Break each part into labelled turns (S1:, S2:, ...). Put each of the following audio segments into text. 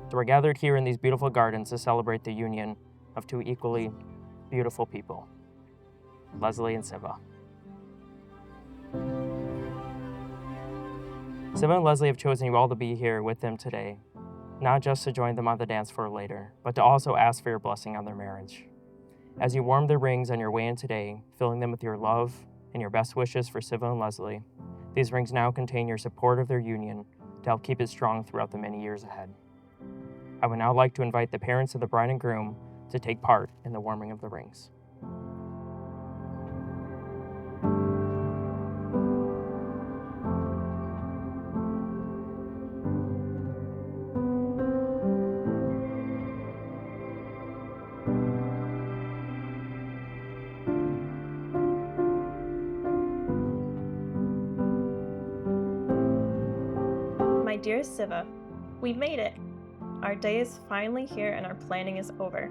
S1: So we're gathered here in these beautiful gardens to celebrate the union of two equally beautiful people, Leslie and Siva. Siva and Leslie have chosen you all to be here with them today, not just to join them on the dance floor later, but to also ask for your blessing on their marriage. As you warm the rings on your way in today, filling them with your love and your best wishes for Siva and Leslie, these rings now contain your support of their union to help keep it strong throughout the many years ahead. I would now like to invite the parents of the bride and groom to take part in the warming of the rings.
S2: My dearest Siva, we made it! Our day is finally here and our planning is over.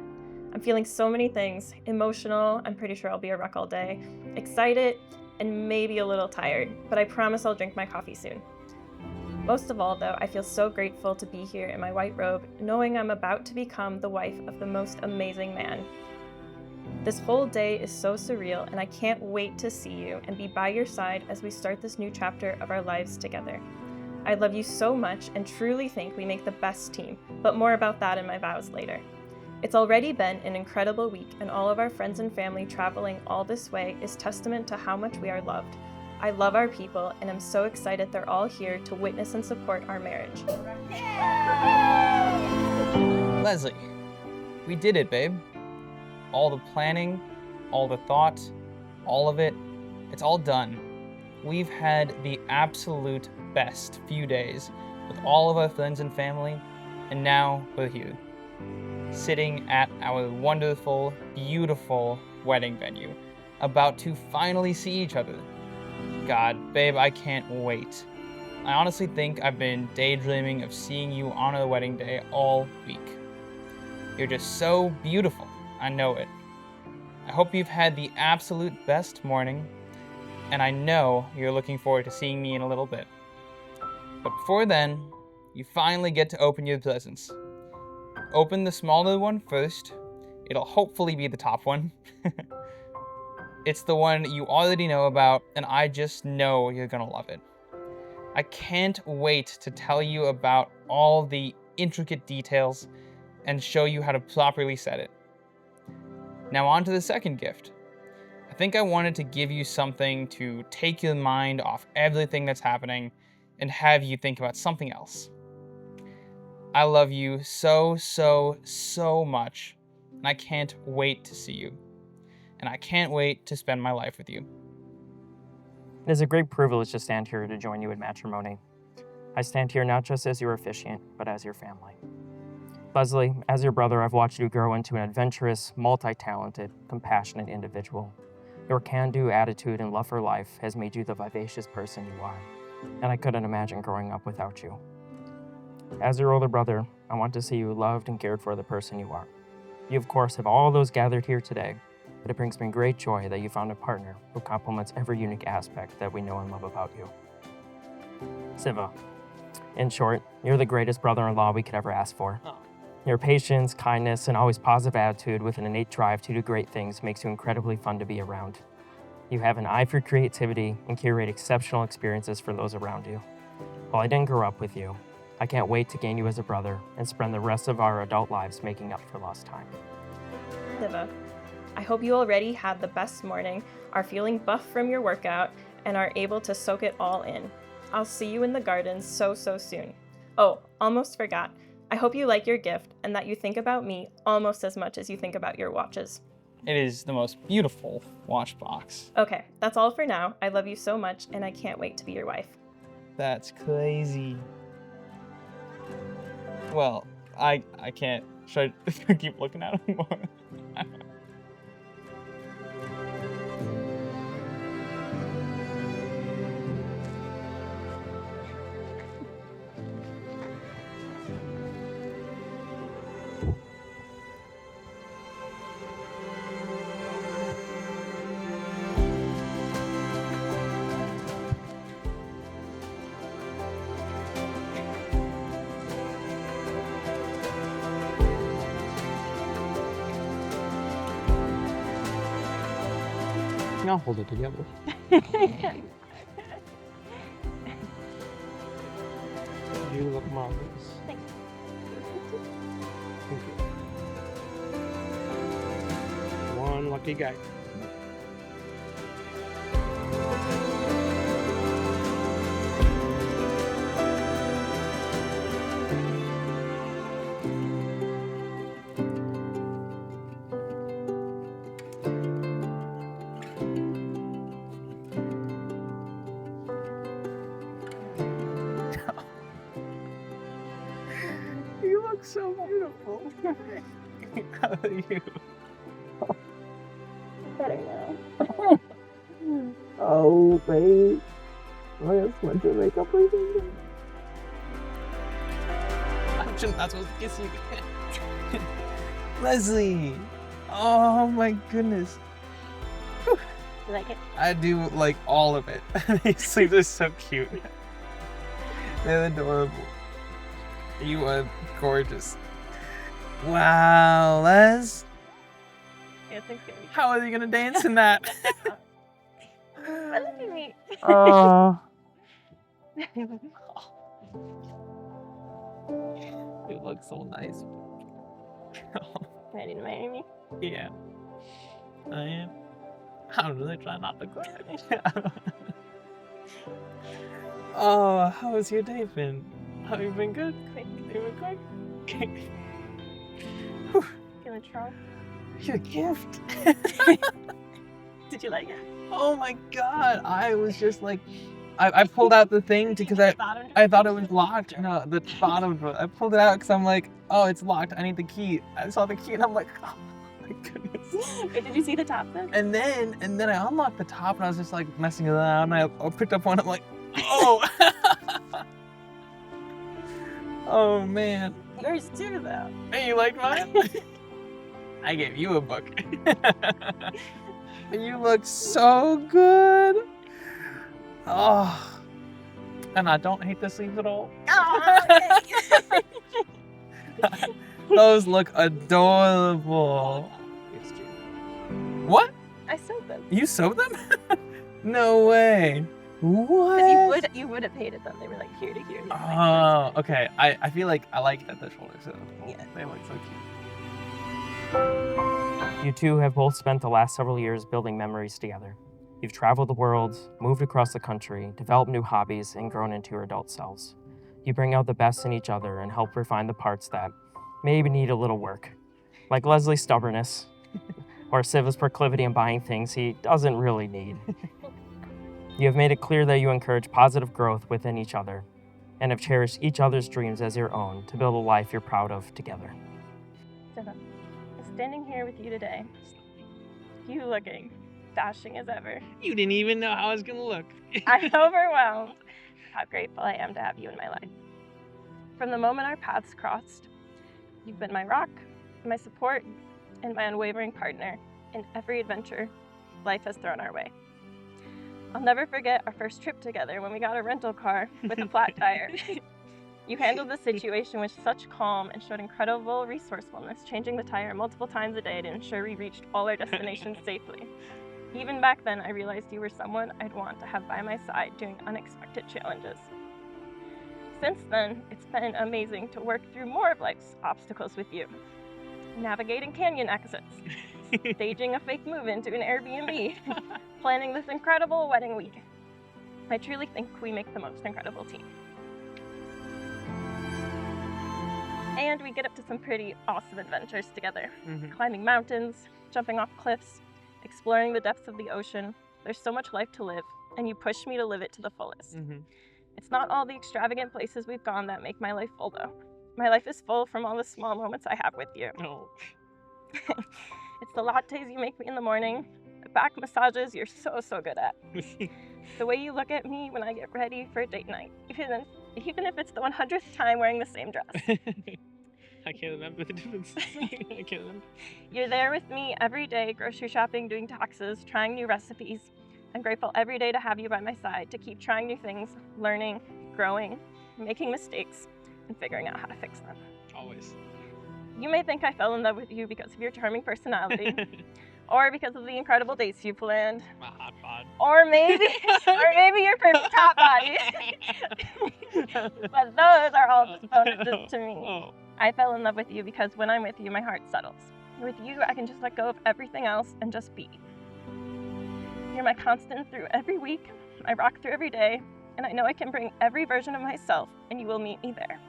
S2: I'm feeling so many things. Emotional, I'm pretty sure I'll be a wreck all day, excited, and maybe a little tired, but I promise I'll drink my coffee soon. Most of all though, I feel so grateful to be here in my white robe, knowing I'm about to become the wife of the most amazing man. This whole day is so surreal and I can't wait to see you and be by your side as we start this new chapter of our lives together. I love you so much and truly think we make the best team, but more about that in my vows later. It's already been an incredible week and all of our friends and family traveling all this way is testament to how much we are loved. I love our people and I'm so excited they're all here to witness and support our marriage.
S3: Leslie, we did it, babe. All the planning, all the thought, all of it, it's all done. We've had the absolute best few days with all of our friends and family, and now we're here, sitting at our wonderful, beautiful wedding venue, about to finally see each other. God, babe, I can't wait. I honestly think I've been daydreaming of seeing you on our wedding day all week. You're just so beautiful, I know it. I hope you've had the absolute best morning, and I know you're looking forward to seeing me in a little bit. But before then, you finally get to open your presents. Open the smaller one first. It'll hopefully be the top one. It's the one you already know about, and I just know you're gonna love it. I can't wait to tell you about all the intricate details and show you how to properly set it. Now on to the second gift. I think I wanted to give you something to take your mind off everything that's happening and have you think about something else. I love you so, so, so much, and I can't wait to see you. And I can't wait to spend my life with you.
S1: It is a great privilege to stand here to join you in matrimony. I stand here not just as your officiant, but as your family. Leslie, as your brother, I've watched you grow into an adventurous, multi-talented, compassionate individual. Your can-do attitude and love for life has made you the vivacious person you are, and I couldn't imagine growing up without you. As your older brother, I want to see you loved and cared for the person you are. You, of course, have all those gathered here today, but it brings me great joy that you found a partner who complements every unique aspect that we know and love about you. Siva, in short, you're the greatest brother-in-law we could ever ask for.
S3: Oh.
S1: Your patience, kindness, and always positive attitude with an innate drive to do great things makes you incredibly fun to be around. You have an eye for creativity and curate exceptional experiences for those around you. While I didn't grow up with you, I can't wait to gain you as a brother and spend the rest of our adult lives making up for lost time.
S2: Siva, I hope you already had the best morning, are feeling buff from your workout, and are able to soak it all in. I'll see you in the gardens so soon. Oh, almost forgot. I hope you like your gift and that you think about me almost as much as you think about your watches.
S3: It is the most beautiful watch box.
S2: Okay, that's all for now. I love you so much and I can't wait to be your wife.
S3: That's crazy. Well, I can't. Should I keep looking at him more? I'll hold it together. You look marvelous.
S2: Thank
S3: Thank you. One lucky guy. You look so beautiful. How are you?
S2: Better now.
S3: Oh, babe. I have smudged your makeup or something. I'm just not supposed to kiss you. Leslie! Oh my goodness.
S2: You like it?
S3: I do like all of it. These sleeves are so cute. They're adorable. You are gorgeous. Wow, Les.
S2: Yeah, thanks, gonna be
S3: How are you gonna dance in that?
S2: But look at me.
S3: Oh. You look so nice.
S2: Ready to marry me?
S3: Yeah. I am. I'm really trying not to cry. Oh, how has your day been? Have you been good?
S2: Quick.
S3: You been quick?
S2: Feeling strong?
S3: Your gift.
S2: Did you like it?
S3: Oh my god. I was just like, I pulled out the thing because I thought it was locked. No, the bottom. I pulled it out because I'm like, oh, it's locked. I need the key. I saw the key and I'm like, oh my goodness.
S2: Wait, did you see the top then?
S3: And then I unlocked the top and I was just like messing it around and I picked up one. I'm like, oh. Oh man.
S2: Yours too, though.
S3: Hey, you like mine? I gave you a book. You look so good. Oh. And I don't hate the sleeves at all.
S2: Oh,
S3: Those look adorable. What?
S2: I sewed them.
S3: You sewed them? No way. What?
S2: Because you would have hated them. They were like here to here.
S3: Oh, okay. I feel like I like at the shoulder, so
S2: Yeah.
S3: they look so cute.
S1: You two have both spent the last several years building memories together. You've traveled the world, moved across the country, developed new hobbies, and grown into your adult selves. You bring out the best in each other and help refine the parts that maybe need a little work, like Leslie's stubbornness, or Siva's proclivity in buying things he doesn't really need. You have made it clear that you encourage positive growth within each other, and have cherished each other's dreams as your own to build a life you're proud of together.
S2: Siva, standing here with you today, you looking dashing as ever.
S3: You didn't even know how I was gonna look.
S2: I'm overwhelmed how grateful I am to have you in my life. From the moment our paths crossed, you've been my rock, my support, and my unwavering partner in every adventure life has thrown our way. I'll never forget our first trip together when we got a rental car with a flat tire. You handled the situation with such calm and showed incredible resourcefulness, changing the tire multiple times a day to ensure we reached all our destinations safely. Even back then, I realized you were someone I'd want to have by my side during unexpected challenges. Since then, it's been amazing to work through more of life's obstacles with you. Navigating canyon exits, staging a fake move into an Airbnb, planning this incredible wedding week. I truly think we make the most incredible team. And we get up to some pretty awesome adventures together. Climbing mountains, jumping off cliffs, exploring the depths of the ocean. There's so much life to live, and you push me to live it to the fullest. It's not all the extravagant places we've gone that make my life full, though. My life is full from all the small moments I have with you.
S3: Oh.
S2: It's the lattes you make me in the morning, the back massages you're so good at. The way you look at me when I get ready for a date night, even if it's the 100th time wearing the same dress.
S3: I can't remember the difference. I can't remember.
S2: You're there with me every day, grocery shopping, doing taxes, trying new recipes. I'm grateful every day to have you by my side, to keep trying new things, learning, growing, making mistakes, and figuring out how to fix them.
S3: Always.
S2: You may think I fell in love with you because of your charming personality, or because of the incredible dates you planned,
S4: My hot bod.
S2: or maybe your perfect hot body. But those are all just bonuses to me.
S4: Oh.
S2: I fell in love with you because when I'm with you, my heart settles. With you, I can just let go of everything else and just be. You're my constant through every week, my rock through every day, and I know I can bring every version of myself, and you will meet me there.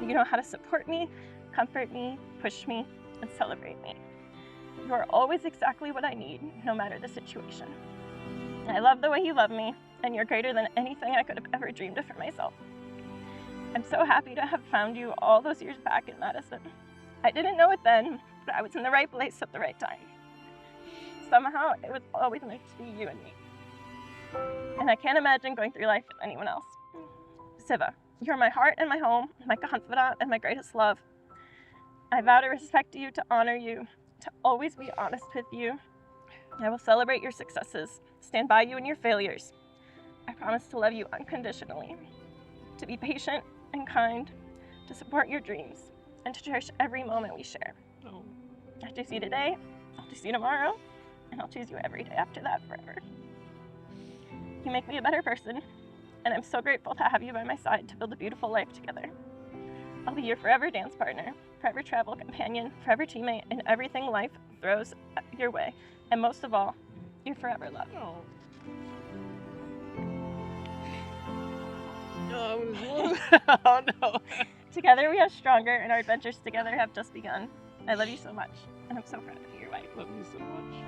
S2: You know how to support me, comfort me, push me, and celebrate me. You are always exactly what I need, no matter the situation. I love the way you love me, and you're greater than anything I could have ever dreamed of for myself. I'm so happy to have found you all those years back in Madison. I didn't know it then, but I was in the right place at the right time. Somehow, it was always meant to be you and me. And I can't imagine going through life with anyone else. Siva, you're my heart and my home, my confidant and my greatest love. I vow to respect you, to honor you, to always be honest with you. I will celebrate your successes, stand by you in your failures. I promise to love you unconditionally, to be patient and kind, to support your dreams, and to cherish every moment we share.
S4: No.
S2: I choose you today, I'll choose you tomorrow, and I'll choose you every day after that forever. You make me a better person, and I'm so grateful to have you by my side to build a beautiful life together. I'll be your forever dance partner, forever travel companion, forever teammate, and everything life throws your way. And most of all, your forever love.
S4: No. Oh no.
S2: Together we are stronger, and our adventures together have just begun. I love you so much, and I'm so proud to be your wife.
S4: Love you so much.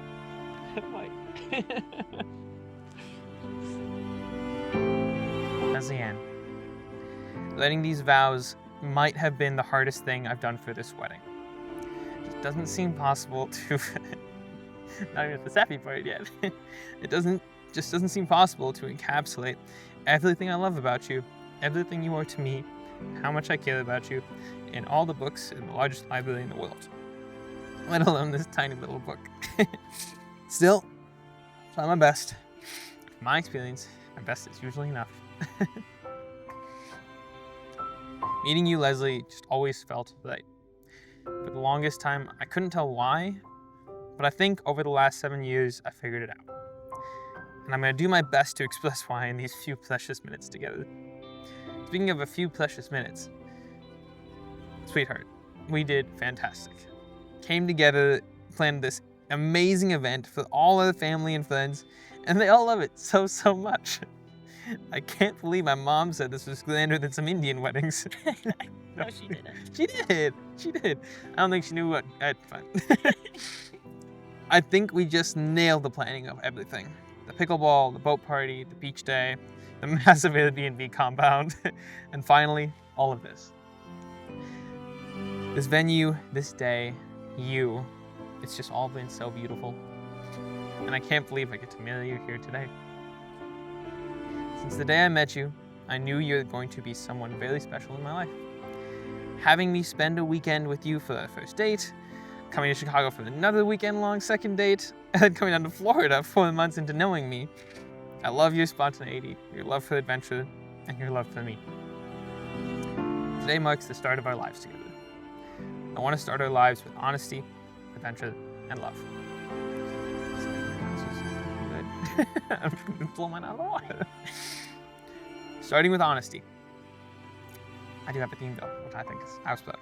S3: Leslie Ann, letting these vows might have been the hardest thing I've done for this wedding. It doesn't seem possible to, not even at the sappy part yet, it just doesn't seem possible to encapsulate everything I love about you, everything you are to me, how much I care about you, in all the books in the largest library in the world, let alone this tiny little book. Still, I'll try my best. From my experience, my best is usually enough. Meeting you, Leslie, just always felt right. For the longest time, I couldn't tell why, but I think over the last 7 years, I figured it out. And I'm gonna do my best to express why in these few precious minutes together. Speaking of a few precious minutes, sweetheart, we did fantastic. Came together, planned this amazing event for all of the family and friends, and they all love it so much. I can't believe my mom said this was grander than some Indian weddings.
S2: No, she didn't.
S3: She did. I don't think she knew what, fine. I think we just nailed the planning of everything. The pickleball, the boat party, the beach day, the massive Airbnb compound, and finally, all of this. This venue, this day, you, it's just all been so beautiful. And I can't believe I get to marry you here today. Since the day I met you, I knew you were going to be someone very special in my life. Having me spend a weekend with you for our first date, coming to Chicago for another weekend-long second date, and then coming down to Florida 4 months into knowing me. I love your spontaneity, your love for adventure, and your love for me. Today marks the start of our lives together. I want to start our lives with honesty, adventure, and love. I'm blowing mine out of the water. Starting with honesty. I do have a theme though, which I think is outspelled.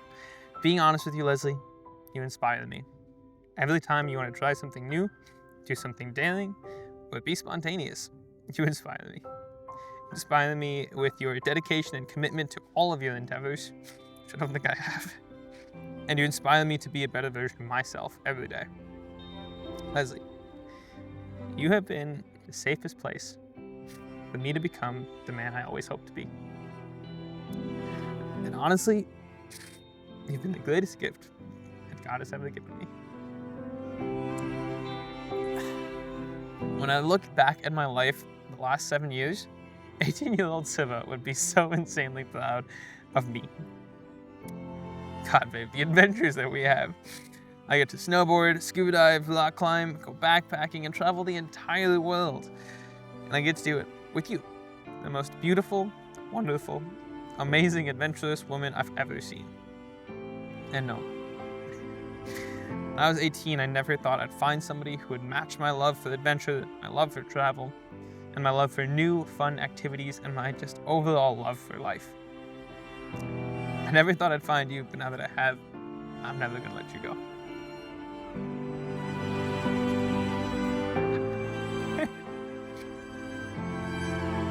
S3: Being honest with you, Leslie, you inspire me. Every time you want to try something new, do something daring, or be spontaneous, you inspire me. You inspire me with your dedication and commitment to all of your endeavors, which I don't think I have. And you inspire me to be a better version of myself every day. Leslie, you have been the safest place for me to become the man I always hoped to be. And honestly, you've been the greatest gift that God has ever given me. When I look back at my life the last 7 years, 18-year-old Siva would be so insanely proud of me. God, babe, the adventures that we have. I get to snowboard, scuba dive, rock climb, go backpacking, and travel the entire world. And I get to do it with you, the most beautiful, wonderful, amazing, adventurous woman I've ever seen. And no, When I was 18, I never thought I'd find somebody who would match my love for adventure, my love for travel, and my love for new, fun activities, and my just overall love for life. I never thought I'd find you, but now that I have, I'm never gonna let you go.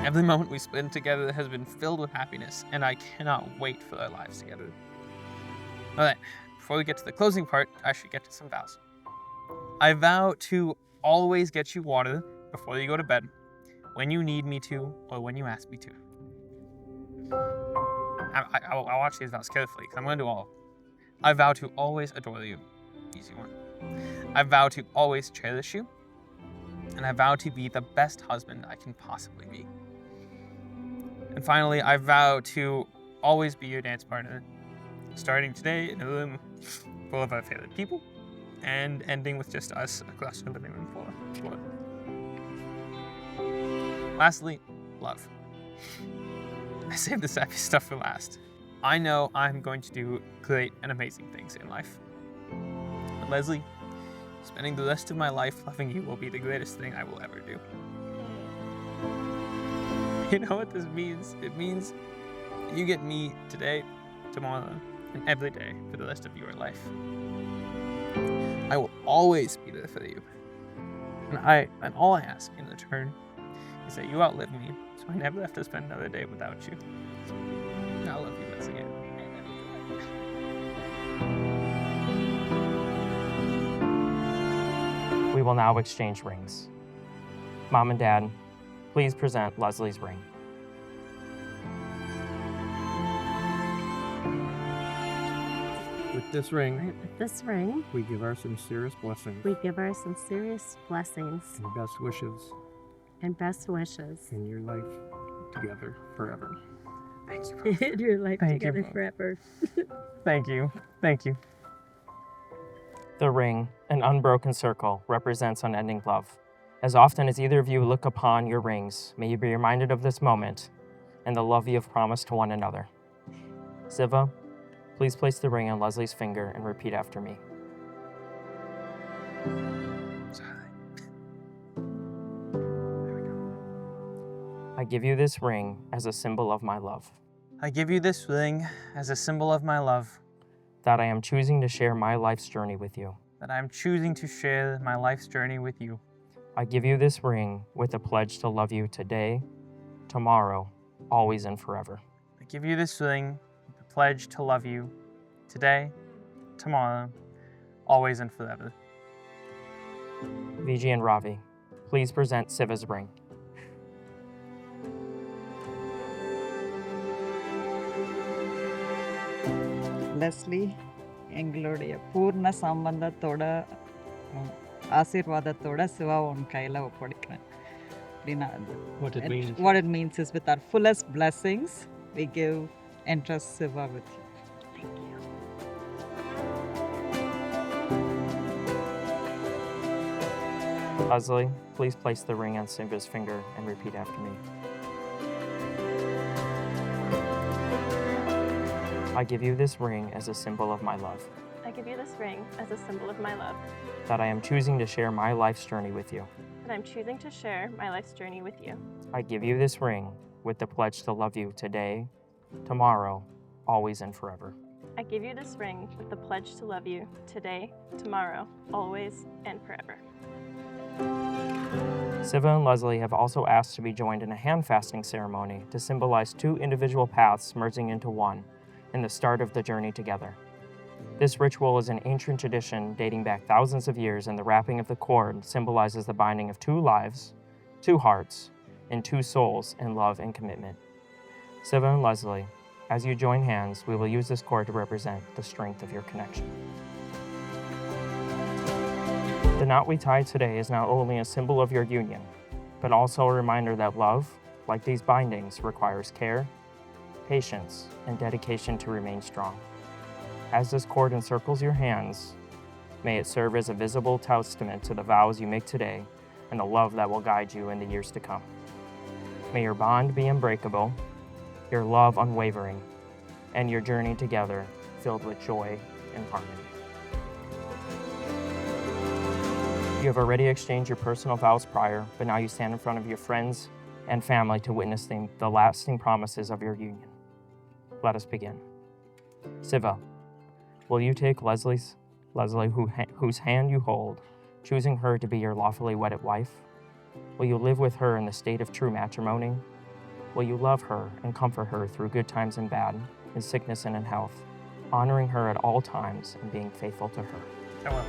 S3: Every moment we spend together has been filled with happiness, and I cannot wait for our lives together. Alright, before we get to the closing part, I should get to some vows. I vow to always get you water before you go to bed, when you need me to, or when you ask me to. I'll watch these vows carefully, because I'm going to do all of them. I vow to always adore you. Easy one. I vow to always cherish you. And I vow to be the best husband I can possibly be. And finally, I vow to always be your dance partner, starting today in a room full of our favorite people, and ending with just us across the living room floor. Lastly, love. I saved this happy stuff for last. I know I'm going to do great and amazing things in life. But Leslie, spending the rest of my life loving you will be the greatest thing I will ever do. You know what this means? It means you get me today, tomorrow, and every day for the rest of your life. I will always be there for you. And all I ask in return is that you outlive me, so I never have to spend another day without you. I love you, Leslie.
S1: We will now exchange rings. Mom and Dad, please present Leslie's ring.
S5: With this ring,
S6: With this ring,
S5: we give our sincerest blessings
S6: we give our sincerest blessings
S5: and best wishes
S6: and best wishes
S5: in your life together forever.
S1: Thank you.
S6: in your life
S1: Thank you,
S6: together
S1: Mom.
S6: forever.
S1: Thank you. Thank you. The ring, an unbroken circle, represents unending love. As often as either of you look upon your rings, may you be reminded of this moment and the love you have promised to one another. Siva, please place the ring on Leslie's finger and repeat after me. I give you this ring as a symbol of my love,
S3: I give you this ring as a symbol of my love,
S1: that I am choosing to share my life's journey with you.
S3: that I am choosing to share my life's journey with you.
S1: I give you this ring with a pledge to love you today, tomorrow, always and forever.
S3: I give you this ring with the pledge to love you today, tomorrow, always and forever.
S1: Vijay and Ravi, please present Siva's ring.
S7: Leslie எங்களுடைய பூர்ண சம்பந்தத்தோட ஆசீர்வாதத்தோட சிவா உன் கையில் ஒப்படைக்கிறேன் அப்படின்னா
S5: What it means.
S7: what it means is with our fullest blessings we give entrust Siva with you. Thank you.
S1: Leslie, please place the ring on Siva's finger and repeat after me. I give you this ring as a symbol of my love,
S2: I give you this ring as a symbol of my love,
S1: that I am choosing to share my life's journey with you.
S2: that I'm choosing to share my life's journey with you.
S1: I give you this ring with the pledge to love you today, tomorrow, always and forever.
S2: I give you this ring with the pledge to love you today, tomorrow, always, and forever.
S1: Siva and Leslie have also asked to be joined in a hand fasting ceremony to symbolize two individual paths merging into one in the start of the journey together. This ritual is an ancient tradition dating back thousands of years, and the wrapping of the cord symbolizes the binding of two lives, two hearts, and two souls in love and commitment. Siva and Leslie, as you join hands, we will use this cord to represent the strength of your connection. The knot we tie today is not only a symbol of your union, but also a reminder that love, like these bindings, requires care, patience, and dedication to remain strong. As this cord encircles your hands, may it serve as a visible testament to the vows you make today and the love that will guide you in the years to come. May your bond be unbreakable, your love unwavering, and your journey together filled with joy and harmony. You have already exchanged your personal vows prior, but now you stand in front of your friends and family to witness the lasting promises of your union. Let us begin. Siva, will you take Leslie, whose hand you hold, choosing her to be your lawfully wedded wife? Will you live with her in the state of true matrimony? Will you love her and comfort her through good times and bad, in sickness and in health, honoring her at all times and being faithful to her?
S5: I will.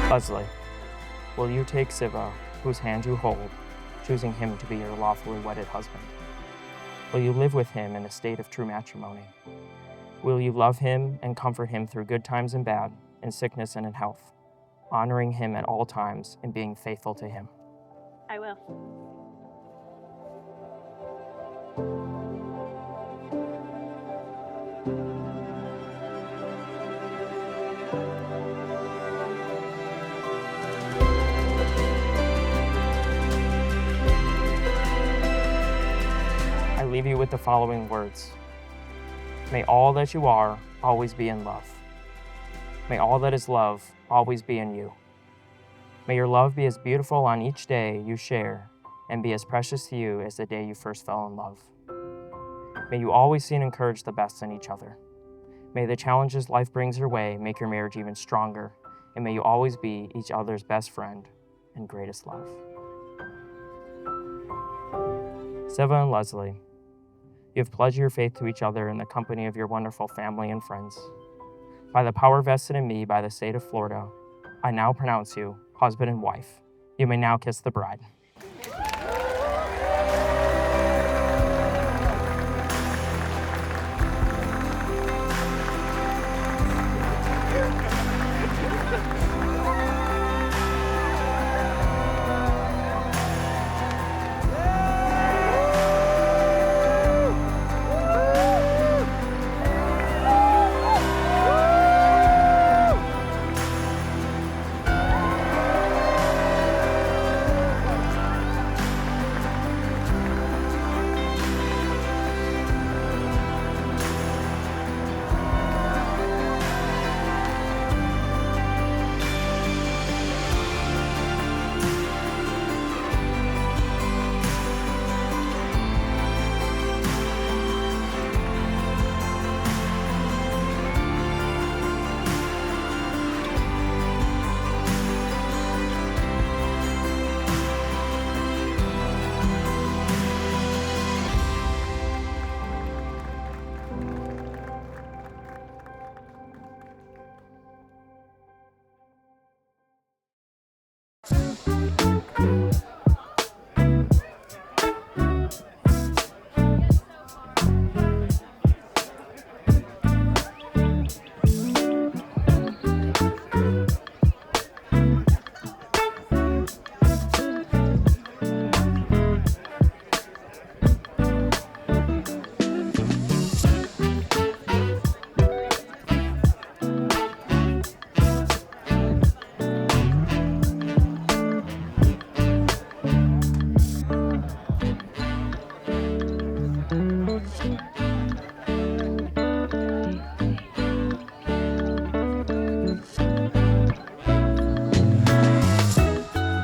S1: Leslie, will you take Siva, whose hand you hold, choosing him to be your lawfully wedded husband? Will you live with him in a state of true matrimony? Will you love him and comfort him through good times and bad, in sickness and in health, honoring him at all times and being faithful to him?
S6: I will.
S1: I leave you with the following words. May all that you are always be in love. May all that is love always be in you. May your love be as beautiful on each day you share and be as precious to you as the day you first fell in love. May you always see and encourage the best in each other. May the challenges life brings your way make your marriage even stronger, and may you always be each other's best friend and greatest love. Siva and Leslie, you have pledged your faith to each other in the company of your wonderful family and friends. By the power vested in me by the state of Florida, I now pronounce you husband and wife. You may now kiss the bride.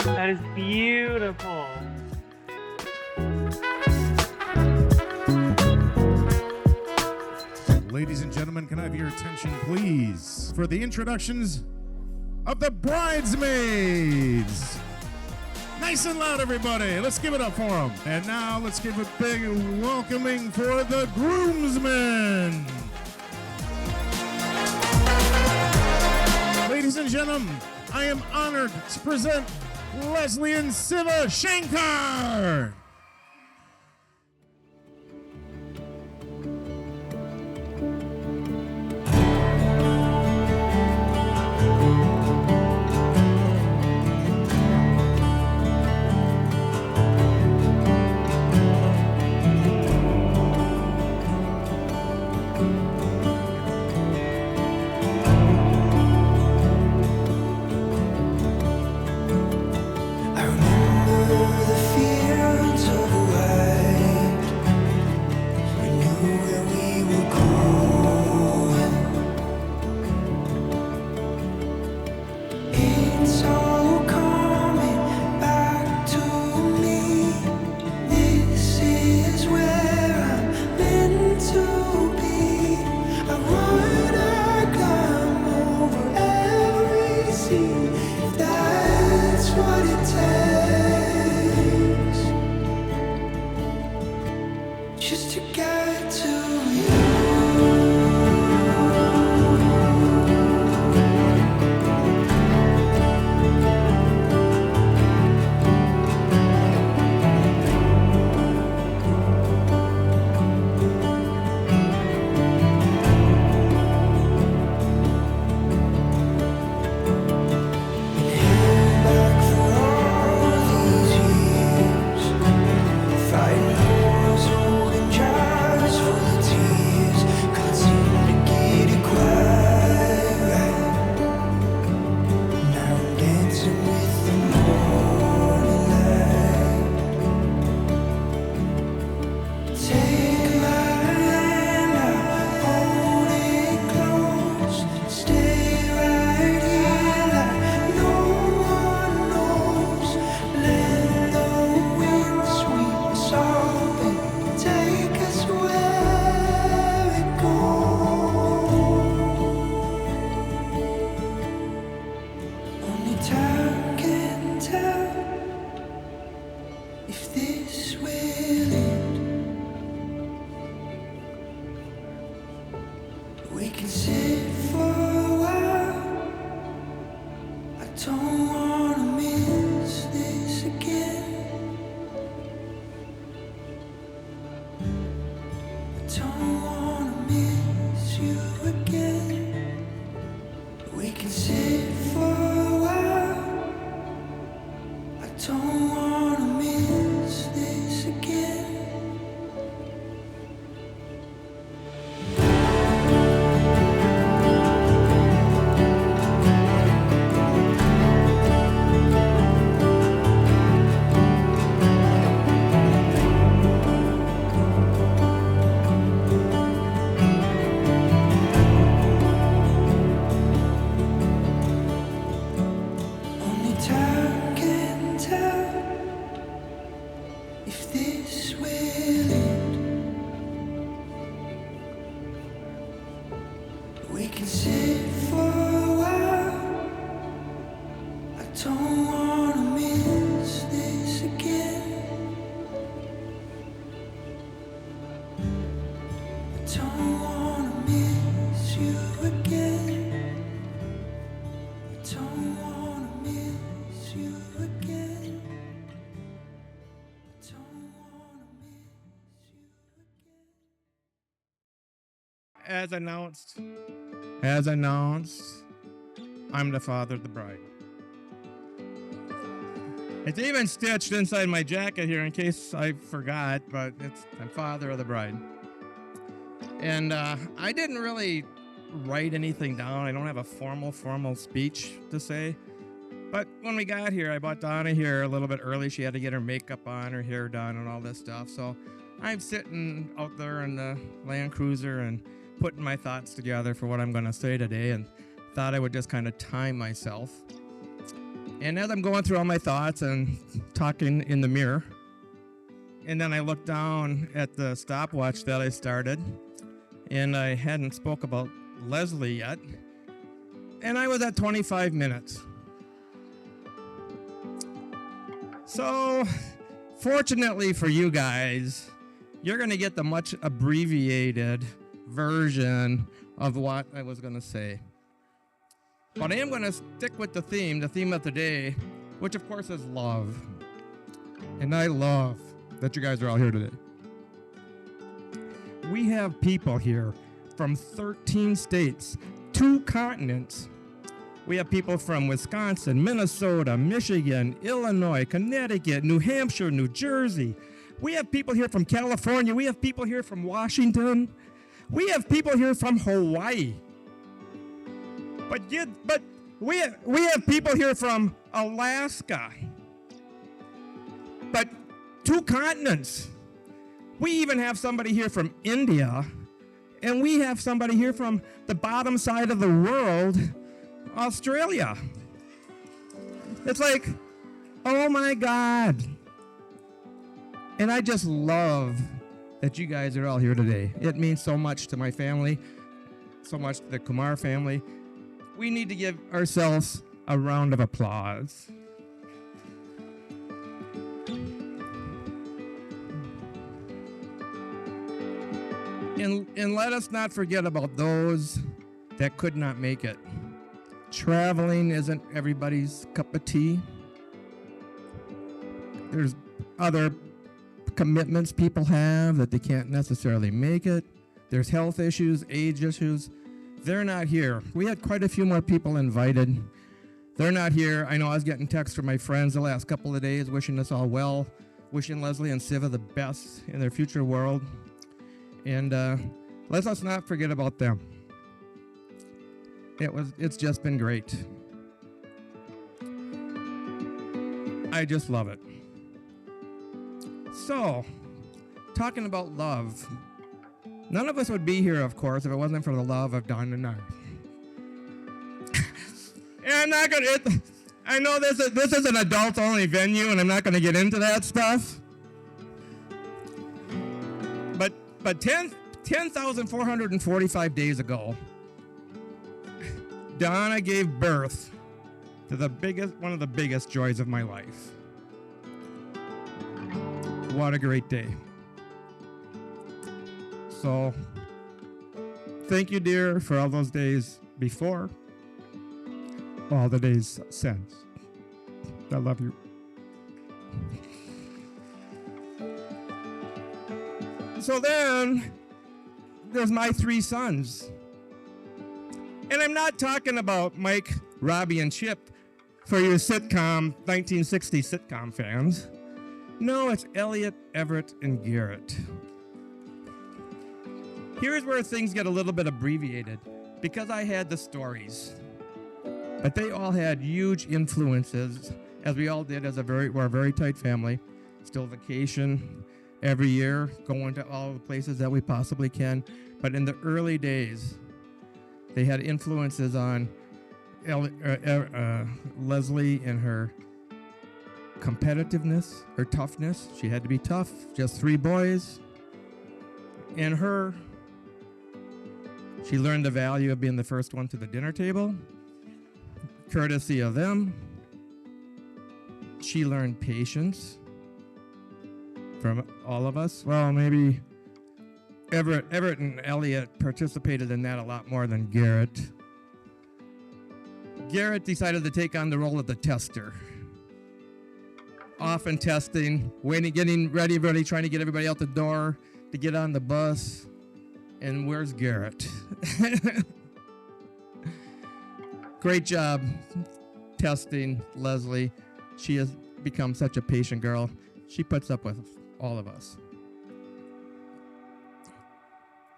S4: That is beautiful.
S8: Ladies and gentlemen, can I have your attention, please, for the introductions of the bridesmaids? Nice and loud, everybody. Let's give it up for them. And now let's give a big welcoming for the groomsmen. Ladies and gentlemen, I am honored to present Leslie and Siva Shankar.
S9: if this will end. We can sit for a while. I don't wanna miss this again. I don't wanna miss you again. We can sit for a while. I don't wanna miss this again. Only time can tell if this will end. We can sit for a while. I don't wanna miss this again. I don't wanna miss you again. I don't wanna miss you again. I don't wanna miss you again.
S8: As announced, I'm the father of the bride. It's even stitched inside my jacket here in case I forgot, but I'm father of the bride. And I didn't really write anything down. I don't have a formal speech to say. But when we got here, I brought Donna here a little bit early. She had to get her makeup on, her hair done, and all this stuff. So I'm sitting out there in the Land Cruiser and putting my thoughts together for what I'm going to say today, and thought I would just kind of time myself. And as I'm going through all my thoughts and talking in the mirror, and then I looked down at the stopwatch that I started, and I hadn't spoke about Leslie yet, and I was at 25 minutes. So, fortunately for you guys, you're going to get the much abbreviated version of what I was going to say. But I am going to stick with the theme of the day, which of course is love. And I love that you guys are all here today. We have people here from 13 states, 2 continents. We have people from Wisconsin, Minnesota, Michigan, Illinois, Connecticut, New Hampshire, New Jersey. We have people here from California. We have people here from Washington. We have people here from Hawaii. But we have people here from Alaska. But 2 continents. We even have somebody here from India. And we have somebody here from the bottom side of the world, Australia. It's like, oh my God. And I just love that you guys are all here today. It means so much to my family, so much to the Kumar family. We need to give ourselves a round of applause. And let us not forget about those that could not make it. Traveling isn't everybody's cup of tea. There's other commitments people have that they can't necessarily make it. There's health issues, age issues. They're not here. We had quite a few more people invited. They're not here. I know I was getting texts from my friends the last couple of days wishing us all well, wishing Leslie and Siva the best in their future world. And let us not forget about them. It's just been great. I just love it. So, talking about love. None of us would be here, of course, if it wasn't for the love of Don and I. And I'm not gonna. I know this is an adult-only venue, and I'm not gonna get into that stuff. But 10,445 days ago, Donna gave birth to one of the biggest joys of my life. what a great day. So, thank you, dear, for all those days before, all the days since. I love you. So then, there's my 3 sons. And I'm not talking about Mike, Robbie, and Chip for your sitcom, 1960 sitcom fans. No, it's Elliot, Everett, and Garrett. Here's where things get a little bit abbreviated, because I had the stories. But they all had huge influences, as we all did we're a very tight family. Still vacation every year, going to all the places that we possibly can. But in the early days, they had influences on Leslie and her competitiveness, her toughness. She had to be tough, just 3 boys. And her, she learned the value of being the first one to the dinner table, courtesy of them. She learned patience from all of us. Well, maybe Everett and Elliot participated in that a lot more than Garrett. Garrett decided to take on the role of the tester. Often testing, getting ready, trying to get everybody out the door to get on the bus. And where's Garrett? Great job testing, Leslie. She has become such a patient girl. She puts up with all of us.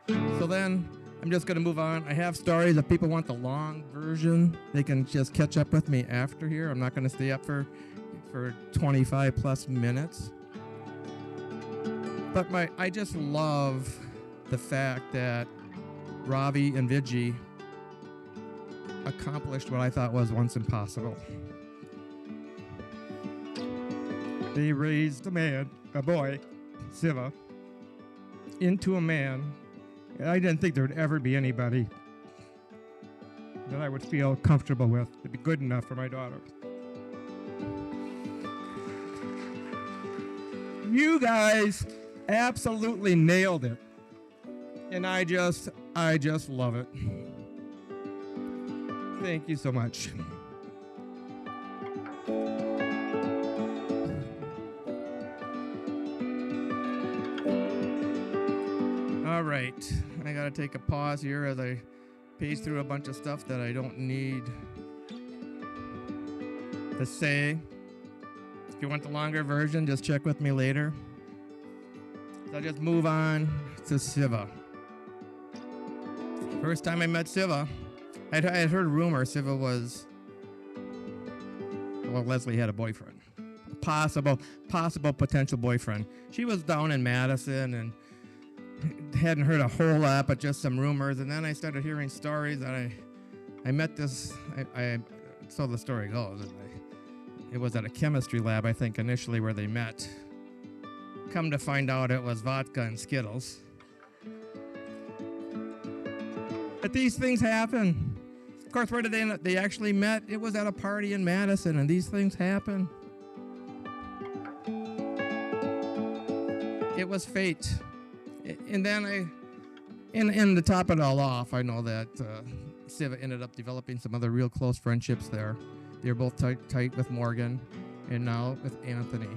S8: So then, I'm just going to move on. I have stories. If people want the long version, they can just catch up with me after here. I'm not going to stay up for 25 plus minutes. But I just love the fact that Ravi and Vijay accomplished what I thought was once impossible. They raised a boy, Siva, into a man. And I didn't think there would ever be anybody that I would feel comfortable with to be good enough for my daughter. You guys absolutely nailed it. And I just love it. Thank you so much. All right, I gotta take a pause here as I page through a bunch of stuff that I don't need to say. If you want the longer version, just check with me later. So I'll just move on to Siva. First time I met Siva, I had heard rumors Siva was, well, Leslie had a boyfriend. Possible potential boyfriend. She was down in Madison and hadn't heard a whole lot, but just some rumors. And then I started hearing stories, and I met this, so the story goes, it was at a chemistry lab, I think, initially where they met. Come to find out it was vodka and Skittles. But these things happen. Of course, where did they actually met? It was at a party in Madison, and these things happen. It was fate. And then to top it all off, I know that Siva ended up developing some other real close friendships there. They were both tight with Morgan, and now with Anthony.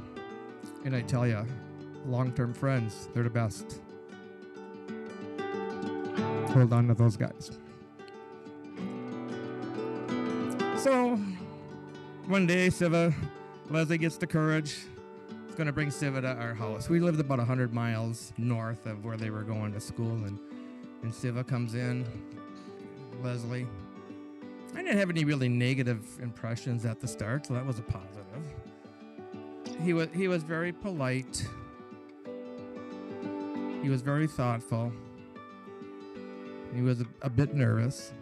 S8: And I tell you, long-term friends, they're the best. Hold on to those guys. So, one day, Leslie gets the courage. It's going to bring Siva to our house. We lived about 100 miles north of where they were going to school, and Siva comes in, Leslie. I didn't have any really negative impressions at the start, so that was a positive. He was very polite. He was very thoughtful. He was a bit nervous.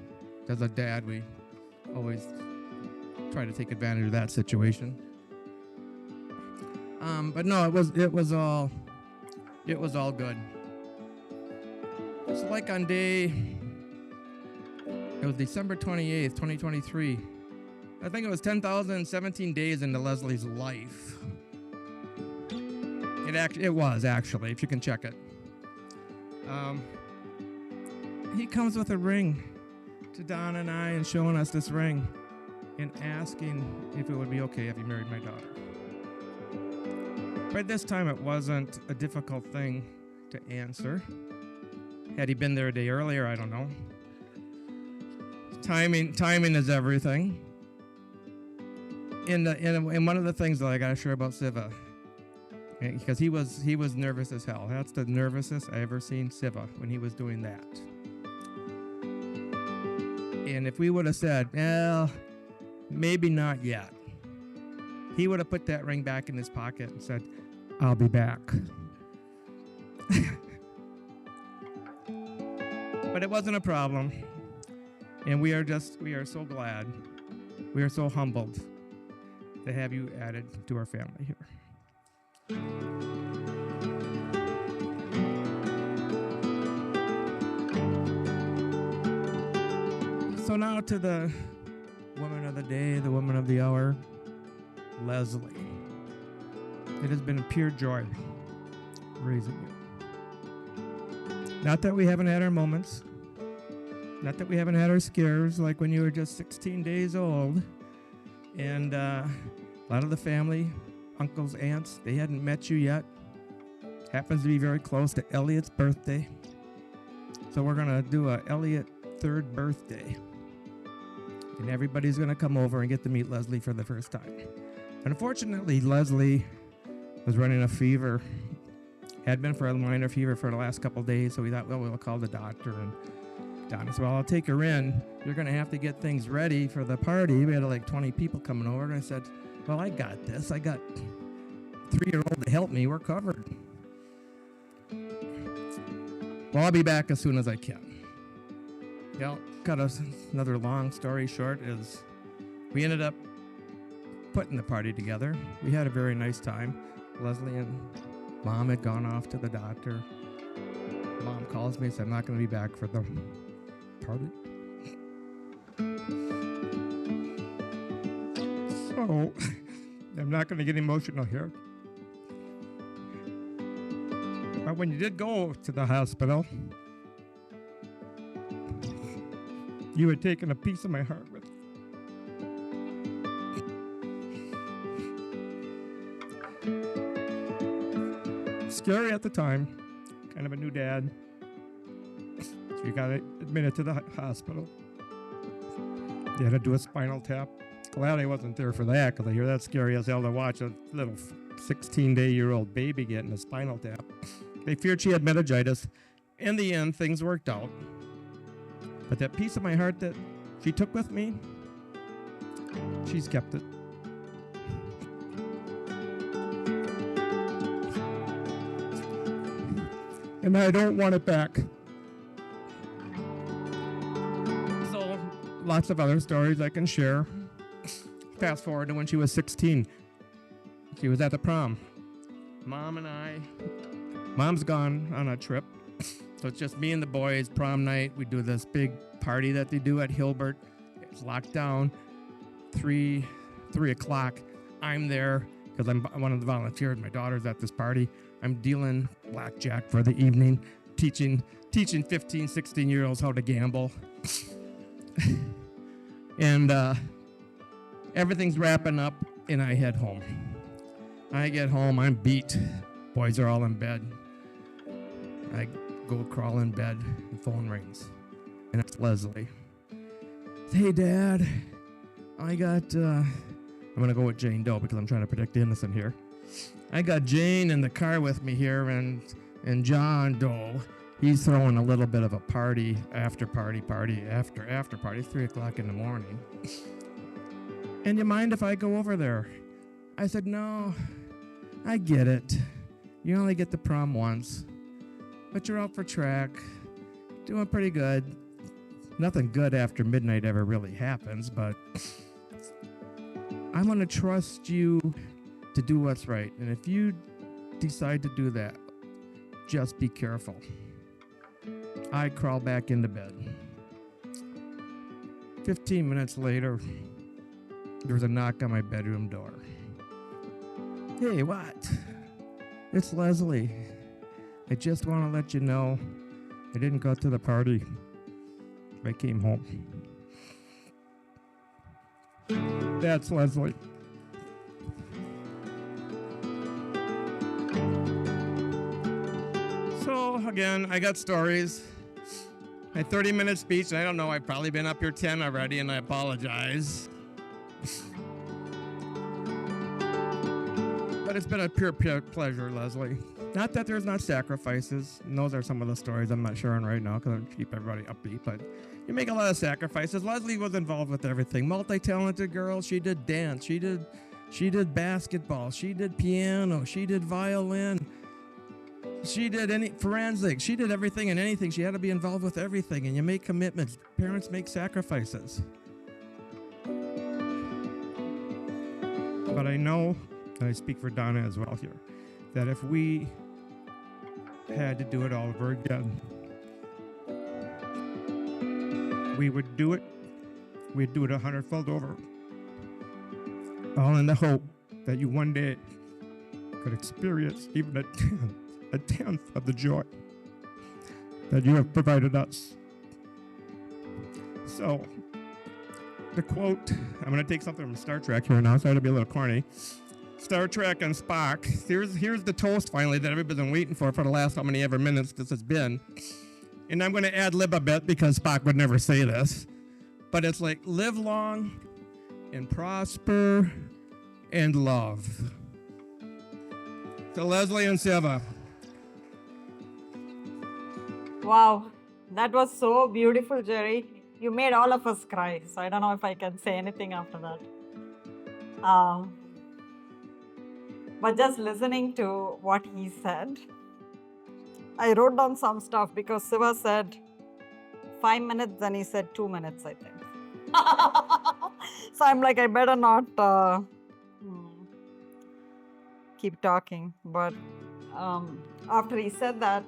S8: As a dad, we always try to take advantage of that situation. But no, it was all good. So like on it was December 28th, 2023. I think it was 10,017 days into Leslie's life.
S10: It was actually, if you can check it. He comes with a ring to Don and I and showing us this ring and asking if it would be okay if he married my daughter. By this time, it wasn't a difficult thing to answer. Had he been there a day earlier, I don't know. Timing is everything. And one of the things that I gotta share about Siva, because he was nervous as hell. That's the nervousest I ever seen Siva when he was doing that. And if we would have said, well, maybe not yet, he would have put that ring back in his pocket and said, I'll be back. But it wasn't a problem. And we are so glad, we are so humbled to have you added to our family here. So now to the woman of the day, the woman of the hour, Leslie. It has been a pure joy raising you. Not that we haven't had our moments, not that we haven't had our scares, like when you were just 16 days old, and a lot of the family, uncles, aunts, they hadn't met you yet. Happens to be very close to Elliot's birthday. So we're going to do a Elliot third birthday. And everybody's going to come over and get to meet Leslie for the first time. And unfortunately, Leslie was running a fever. Had been for a minor fever for the last couple of days. So we thought, well, we'll call the doctor. And Donna said, well, I'll take her in. You're going to have to get things ready for the party. We had like 20 people coming over. And I said, well, I got this. I got 3-year-old to help me. We're covered. Well, I'll be back as soon as I can. Well, cut us another long story short is we ended up putting the party together. We had a very nice time. Leslie and Mom had gone off to the doctor. Mom calls me and said, I'm not going to be back for the party. So, I'm not going to get emotional here. But when you did go to the hospital, you had taken a piece of my heart with you. Scary at the time, kind of a new dad. So you got admitted to the hospital. You had to do a spinal tap. Glad I wasn't there for that, because I hear that's scary as hell to watch a little 16-day-old baby getting a spinal tap. They feared she had meningitis. In the end, things worked out. But that piece of my heart that she took with me, she's kept it. And I don't want it back. So, lots of other stories I can share. Fast forward to when she was 16. She was at the prom. Mom and I, Mom's gone on a trip. So it's just me and the boys, prom night. We do this big party that they do at Hilbert. It's locked down. 3 o'clock. I'm there because I'm one of the volunteers. My daughter's at this party. I'm dealing blackjack for the evening, teaching 15, 16-year-olds how to gamble. And everything's wrapping up, and I head home. I get home, I'm beat. Boys are all in bed. I go crawl in bed, the phone rings, and it's Leslie. Hey, Dad, I got, I'm going to go with Jane Doe because I'm trying to protect the innocent here. I got Jane in the car with me here, and John Doe, he's throwing a little bit of a party, after party, it's 3 o'clock in the morning. And you mind if I go over there? I said, no, I get it. You only get to prom once. But you're out for track, doing pretty good. Nothing good after midnight ever really happens, but I'm going to trust you to do what's right. And if you decide to do that, just be careful. I crawl back into bed. 15 minutes later, there was a knock on my bedroom door. Hey, what? It's Leslie. I just want to let you know I didn't go to the party. I came home. That's Leslie. So, again, I got stories. My 30-minute speech, I don't know, I've probably been up here 10 already, and I apologize. But it's been a pure pleasure, Leslie. Not that there's not sacrifices, and those are some of the stories I'm not sharing right now because I'm keep everybody upbeat, but you make a lot of sacrifices. Leslie was involved with everything. Multi-talented girl. She did dance. She did basketball. She did piano. She did violin. She did any forensics. She did everything and anything. She had to be involved with everything, and you make commitments. Parents make sacrifices. But I know, and I speak for Donna as well here, that if we had to do it all over again, we would do it. We'd do it 100-fold over. All in the hope that you one day could experience even a tenth of the joy that you have provided us. So, the quote, I'm going to take something from Star Trek here now, so it'll be a little corny. Star Trek and Spock. Here's the toast finally that everybody's been waiting for the last how many ever minutes this has been. And I'm going to ad-lib a bit because Spock would never say this. But it's like, live long and prosper and love. To Leslie and Siva.
S7: Wow, that was so beautiful, Jerry. You made all of us cry, so I don't know if I can say anything after that. But just listening to what he said, I wrote down some stuff because Siva said 5 minutes, then he said 2 minutes, I think. So I'm like, I better not keep talking. But after he said that,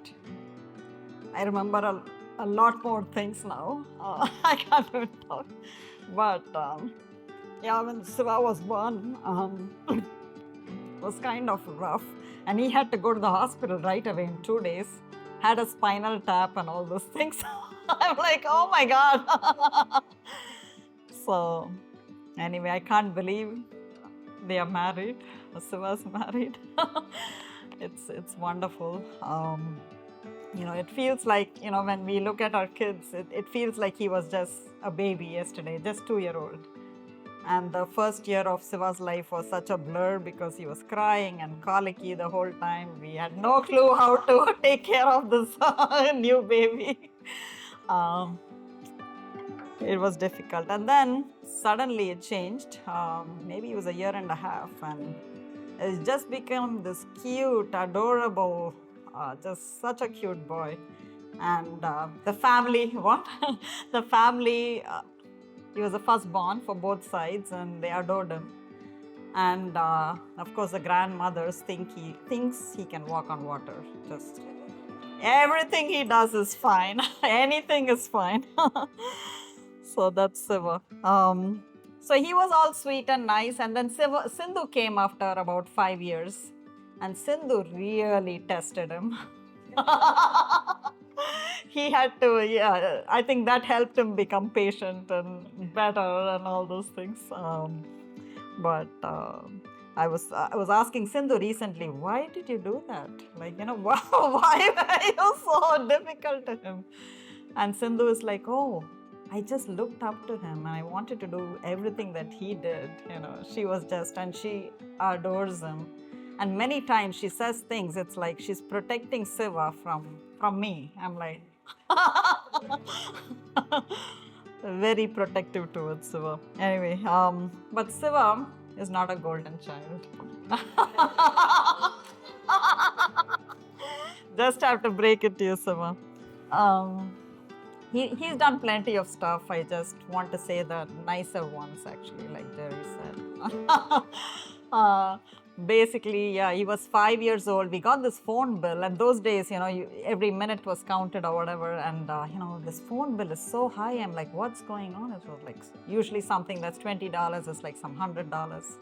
S7: I remember a lot more things now. I can't even talk. But yeah, when Siva was born, it was kind of rough. And he had to go to the hospital right away in 2 days. Had a spinal tap and all those things. I'm like, oh my God. So anyway, I can't believe they are married. Siva's married. It's wonderful. You know, it feels like, you know, when we look at our kids, it feels like he was just a baby yesterday, just 2-year-old. And the first year of Siva's life was such a blur because he was crying and colicky the whole time. We had no clue how to take care of this new baby. It was difficult. And then suddenly it changed. Maybe it was 1.5 years, and it's just become this cute, adorable, just such a cute boy. And the family, the family, he was the firstborn for both sides, and they adored him. And of course, the grandmothers thinks he can walk on water. Just everything he does is fine. Anything is fine. So that's Siva. So he was all sweet and nice, and then Sindhu came after about 5 years, and Sindhu really tested him. He had to, yeah, I think that helped him become patient and better and all those things. But I was asking Sindhu recently, why did you do that? Like, you know, why were you so difficult to him? And Sindhu is like, oh, I just looked up to him and I wanted to do everything that he did. You know, she was just, and she adores him. And many times she says things, it's like she's protecting Siva from me. I'm like, very protective towards Siva. Anyway, but Siva is not a golden child. Just have to break it to you, Siva. He's done plenty of stuff. I just want to say the nicer ones, actually, like Jerry said. Basically, yeah, he was 5 years old. We got this phone bill, and those days, you know, every minute was counted or whatever. And, you know, this phone bill is so high. I'm like, what's going on? It was like, usually something that's $20 is like some $100.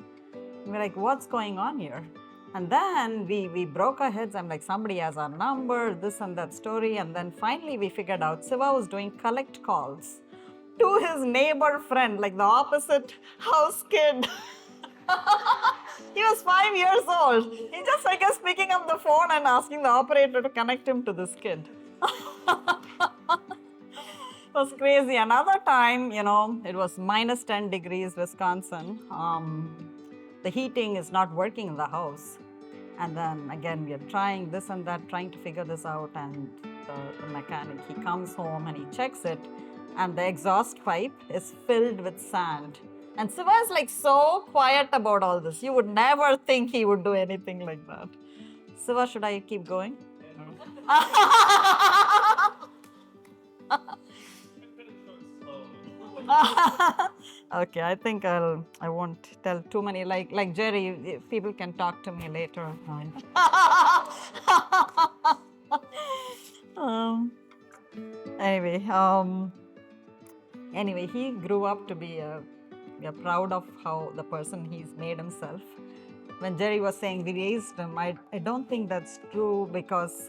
S7: We're like, what's going on here? And then we broke our heads. I'm like, somebody has our number, this and that story. And then finally we figured out Siva was doing collect calls to his neighbor friend, like the opposite house kid. He was 5 years old. He just, I guess, picking up the phone and asking the operator to connect him to this kid. It was crazy. Another time, you know, it was minus 10 degrees Wisconsin. The heating is not working in the house. And then again, we are trying this and that, trying to figure this out. And the mechanic, he comes home and he checks it. And the exhaust pipe is filled with sand. And Siva is like so quiet about all this. You would never think he would do anything like that. Siva, should I keep going? Okay, I think I won't tell too many. Like Jerry, people can talk to me later. Anyway, he grew up to be we are proud of how the person he's made himself. When Jerry was saying we raised him, I don't think that's true because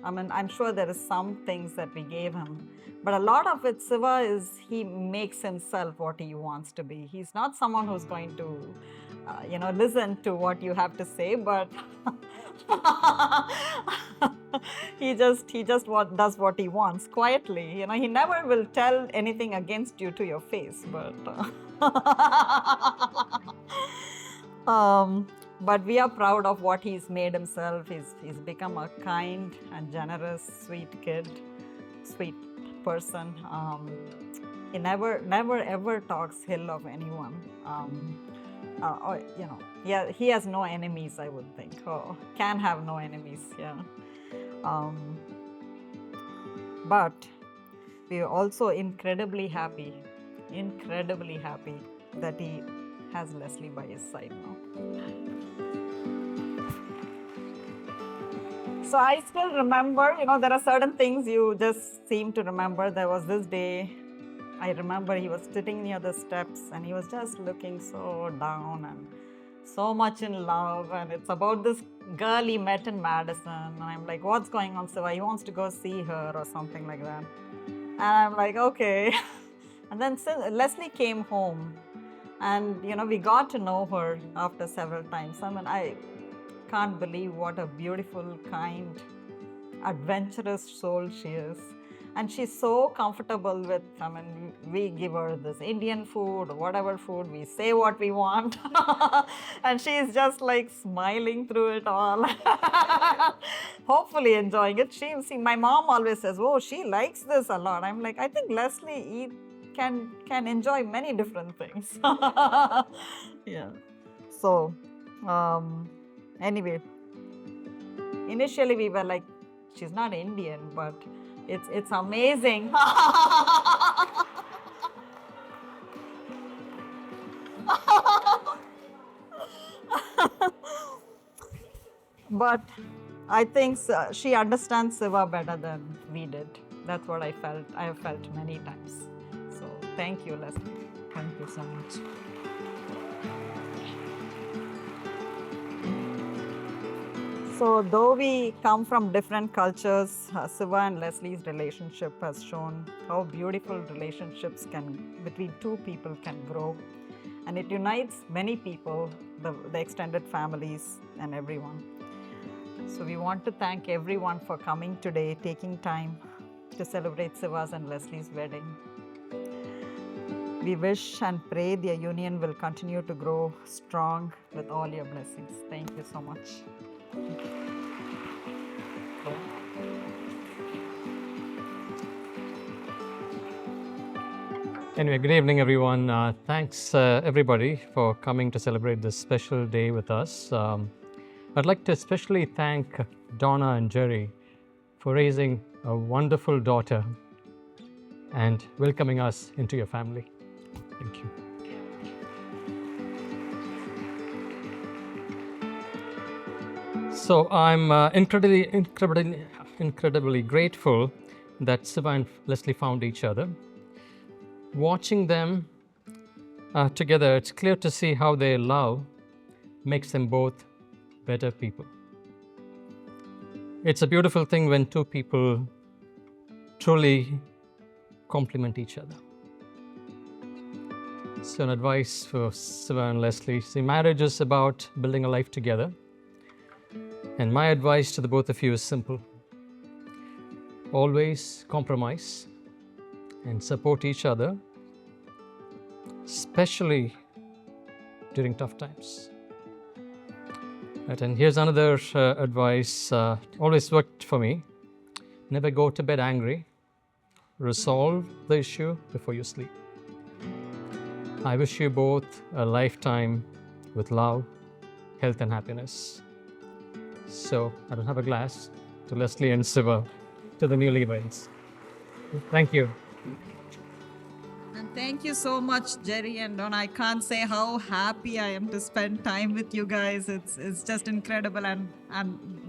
S7: I'm sure there is some things that we gave him. But a lot of it, Siva, is he makes himself what he wants to be. He's not someone who's going to, listen to what you have to say, but he just does what he wants quietly. You know, he never will tell anything against you to your face, but. But we are proud of what he's made himself. He's become a kind and generous, sweet kid, sweet person. He never ever talks ill of anyone. He has no enemies, I would think. Oh, can have no enemies, yeah. But we are also incredibly happy that he has Leslie by his side now. So I still remember, there are certain things you just seem to remember. There was this day, I remember he was sitting near the steps and he was just looking so down and so much in love. And it's about this girl he met in Madison. And I'm like, what's going on, Siva? He wants to go see her or something like that. And I'm like, okay. And then Leslie came home. And, we got to know her after several times. I can't believe what a beautiful, kind, adventurous soul she is. And she's so comfortable with, we give her this Indian food, whatever food, we say what we want. And she's just like smiling through it all. Hopefully enjoying it. My mom always says, oh, she likes this a lot. I'm like, I think Leslie can enjoy many different things. Yeah. So, anyway, initially we were like, she's not Indian, but it's amazing. But I think she understands Siva better than we did. That's what I felt. I have felt many times. So thank you, Leslie. Thank you so much. So though we come from different cultures, Siva and Leslie's relationship has shown how beautiful relationships between two people can grow. And it unites many people, the extended families and everyone. So we want to thank everyone for coming today, taking time to celebrate Siva's and Leslie's wedding. We wish and pray their union will continue to grow strong with all your blessings. Thank you so much.
S11: Anyway, good evening, everyone. Thanks, everybody, for coming to celebrate this special day with us. I'd like to especially thank Donna and Jerry for raising a wonderful daughter and welcoming us into your family. Thank you. So I'm incredibly grateful that Siva and Leslie found each other. Watching them together, it's clear to see how their love makes them both better people. It's a beautiful thing when two people truly complement each other. So an advice for Siva and Leslie. See, marriage is about building a life together. And my advice to the both of you is simple. Always compromise and support each other, especially during tough times. Right, and here's another advice, always worked for me. Never go to bed angry. Resolve the issue before you sleep. I wish you both a lifetime with love, health, and happiness. So I don't have a glass to Leslie and Siva, to the newlyweds. Thank you.
S7: And thank you so much, Jerry and Don. I can't say how happy I am to spend time with you guys. It's just incredible, and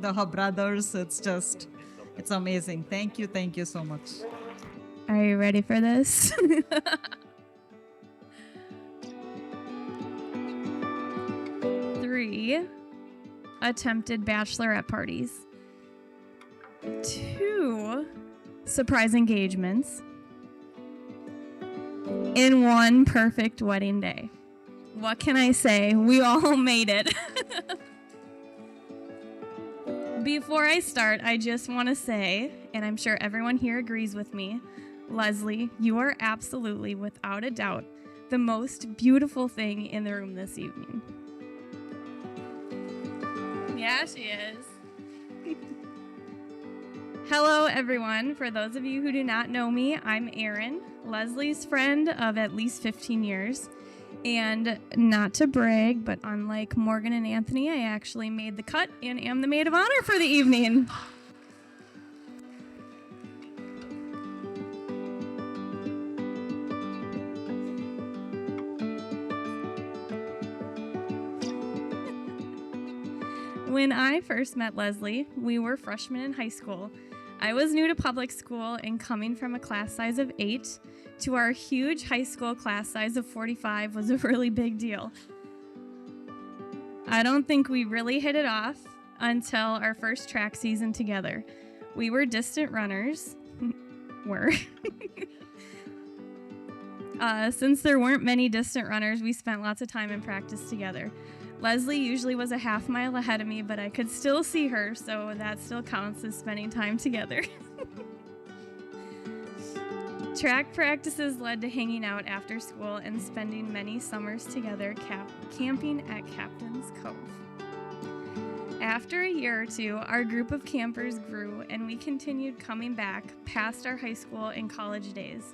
S7: her brothers. It's amazing. Thank you so much.
S12: Are you ready for this? 3 attempted bachelorette parties, 2 surprise engagements, in 1 perfect wedding day. What can I say? We all made it. Before I start, I just want to say, and I'm sure everyone here agrees with me, Leslie, you are absolutely, without a doubt, the most beautiful thing in the room this evening. Yeah, she is. Hello, everyone. For those of you who do not know me, I'm Erin, Leslie's friend of at least 15 years. And not to brag, but unlike Morgan and Anthony, I actually made the cut and am the maid of honor for the evening. When I first met Leslie, we were freshmen in high school. I was new to public school, and coming from a class size of 8 to our huge high school class size of 45 was a really big deal. I don't think we really hit it off until our first track season together. We were distant runners. Since there weren't many distant runners, we spent lots of time in practice together. Leslie usually was a half mile ahead of me, but I could still see her, so that still counts as spending time together. Track practices led to hanging out after school and spending many summers together camping at Captain's Cove. After a year or two, our group of campers grew, and we continued coming back past our high school and college days.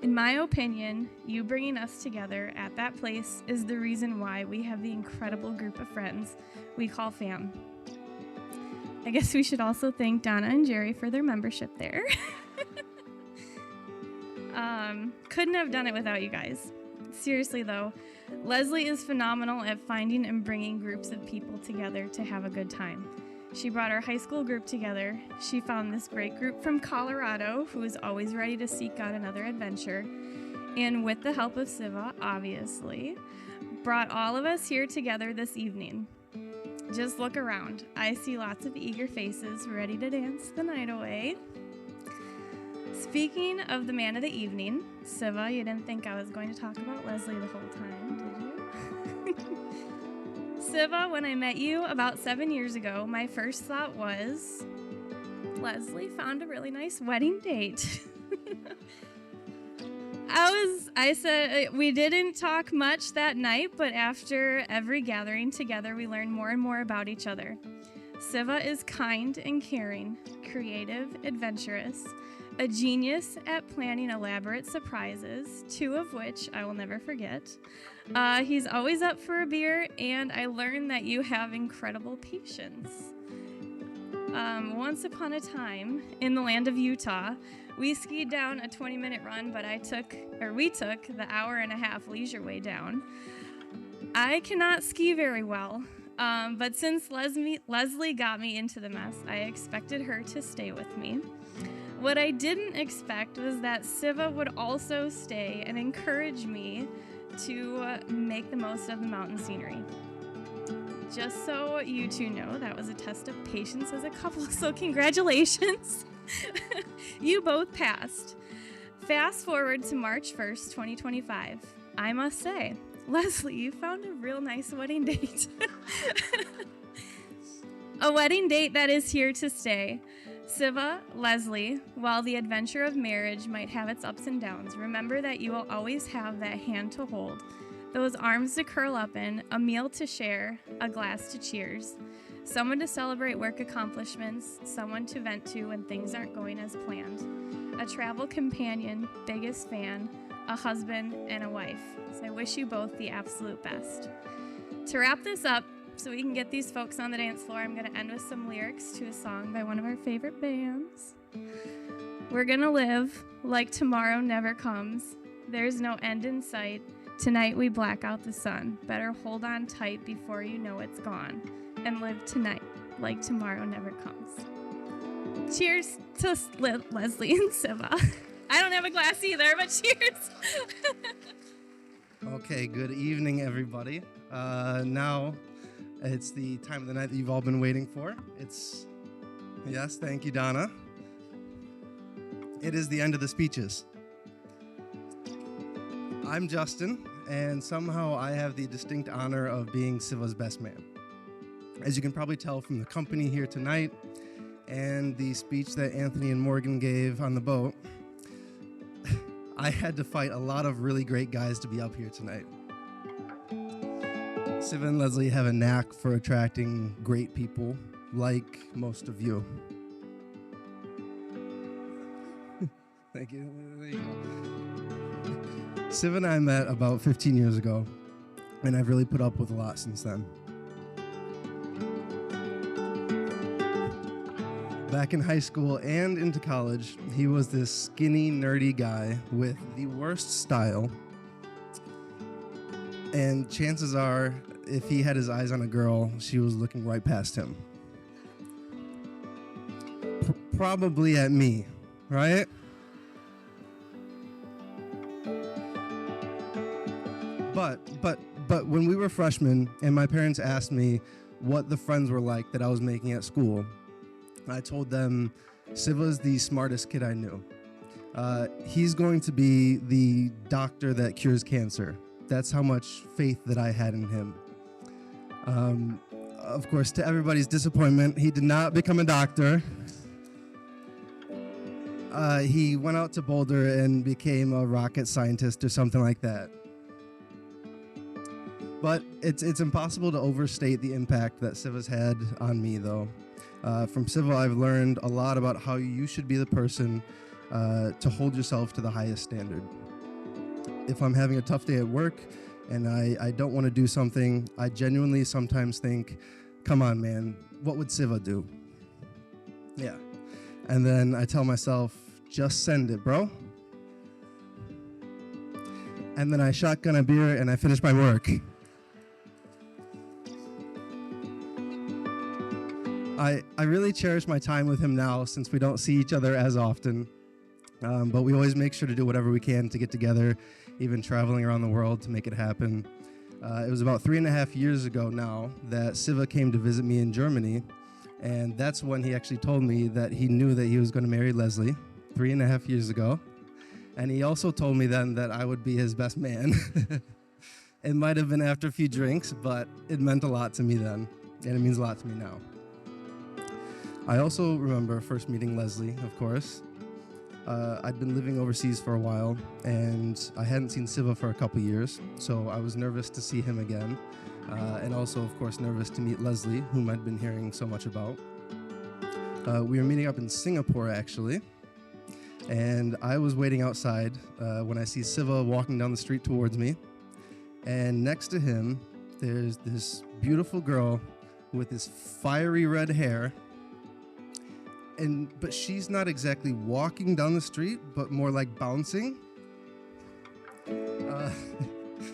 S12: In my opinion, you bringing us together at that place is the reason why we have the incredible group of friends we call fam. I guess we should also thank Donna and Jerry for their membership there. Couldn't have done it without you guys. Seriously though, Leslie is phenomenal at finding and bringing groups of people together to have a good time. She brought our high school group together. She found this great group from Colorado who is always ready to seek out another adventure. And with the help of Siva, obviously, brought all of us here together this evening. Just look around. I see lots of eager faces ready to dance the night away. Speaking of the man of the evening, Siva, you didn't think I was going to talk about Leslie the whole time, did you? Siva, when I met you about 7 years ago, my first thought was, Leslie found a really nice wedding date. I said, we didn't talk much that night, but after every gathering together, we learned more and more about each other. Siva is kind and caring, creative, adventurous, a genius at planning elaborate surprises, 2 of which I will never forget. He's always up for a beer, and I learned that you have incredible patience. Once upon a time, in the land of Utah, we skied down a 20-minute run, but we took the hour-and-a-half leisure way down. I cannot ski very well, but since Leslie got me into the mess, I expected her to stay with me. What I didn't expect was that Siva would also stay and encourage me to make the most of the mountain scenery. just so you two know, that was a test of patience as a couple, so congratulations. You both passed. Fast forward to March 1st, 2025. I must say, Leslie, you found a real nice wedding date. A wedding date that is here to stay. Siva, Leslie, while the adventure of marriage might have its ups and downs, remember that you will always have that hand to hold, those arms to curl up in, a meal to share, a glass to cheers, someone to celebrate work accomplishments, someone to vent to when things aren't going as planned, a travel companion, biggest fan, a husband, and a wife. So I wish you both the absolute best. To wrap this up, so we can get these folks on the dance floor, I'm going to end with some lyrics to a song by one of our favorite bands. We're going to live like tomorrow never comes. There's no end in sight. Tonight we black out the sun. Better hold on tight before you know it's gone. And live tonight like tomorrow never comes. Cheers to Leslie and Siva. I don't have a glass either, but cheers.
S13: Okay, good evening, everybody. Now it's the time of the night that you've all been waiting for. Yes, thank you, Donna. It is the end of the speeches. I'm Justin, and somehow I have the distinct honor of being Siva's best man. As you can probably tell from the company here tonight and the speech that Anthony and Morgan gave on the boat, I had to fight a lot of really great guys to be up here tonight. Siva and Leslie have a knack for attracting great people, like most of you. Thank you. There you go. Siva and I met about 15 years ago, and I've really put up with a lot since then. Back in high school and into college, he was this skinny, nerdy guy with the worst style. And chances are, if he had his eyes on a girl, she was looking right past him. Probably at me, right? But when we were freshmen and my parents asked me what the friends were like that I was making at school, I told them Siva's the smartest kid I knew. He's going to be the doctor that cures cancer. That's how much faith that I had in him. Of course, to everybody's disappointment, he did not become a doctor. He went out to Boulder and became a rocket scientist or something like that. But it's impossible to overstate the impact that Siva's had on me, though. From Siva, I've learned a lot about how you should be the person to hold yourself to the highest standard. If I'm having a tough day at work and I don't want to do something, I genuinely sometimes think, come on, man, what would Siva do? Yeah. And then I tell myself, just send it, bro. And then I shotgun a beer and I finish my work. I really cherish my time with him now since we don't see each other as often. But we always make sure to do whatever we can to get together, even traveling around the world to make it happen. It was about 3.5 years ago now that Siva came to visit me in Germany, and that's when he actually told me that he knew that he was going to marry Leslie 3.5 years ago. And he also told me then that I would be his best man. It might have been after a few drinks, but it meant a lot to me then, and it means a lot to me now. I also remember first meeting Leslie, of course. I'd been living overseas for a while, and I hadn't seen Siva for a couple years, so I was nervous to see him again, and also, of course, nervous to meet Leslie, whom I'd been hearing so much about. We were meeting up in Singapore, actually, and I was waiting outside when I see Siva walking down the street towards me, and next to him, there's this beautiful girl with this fiery red hair. But she's not exactly walking down the street, but more like bouncing.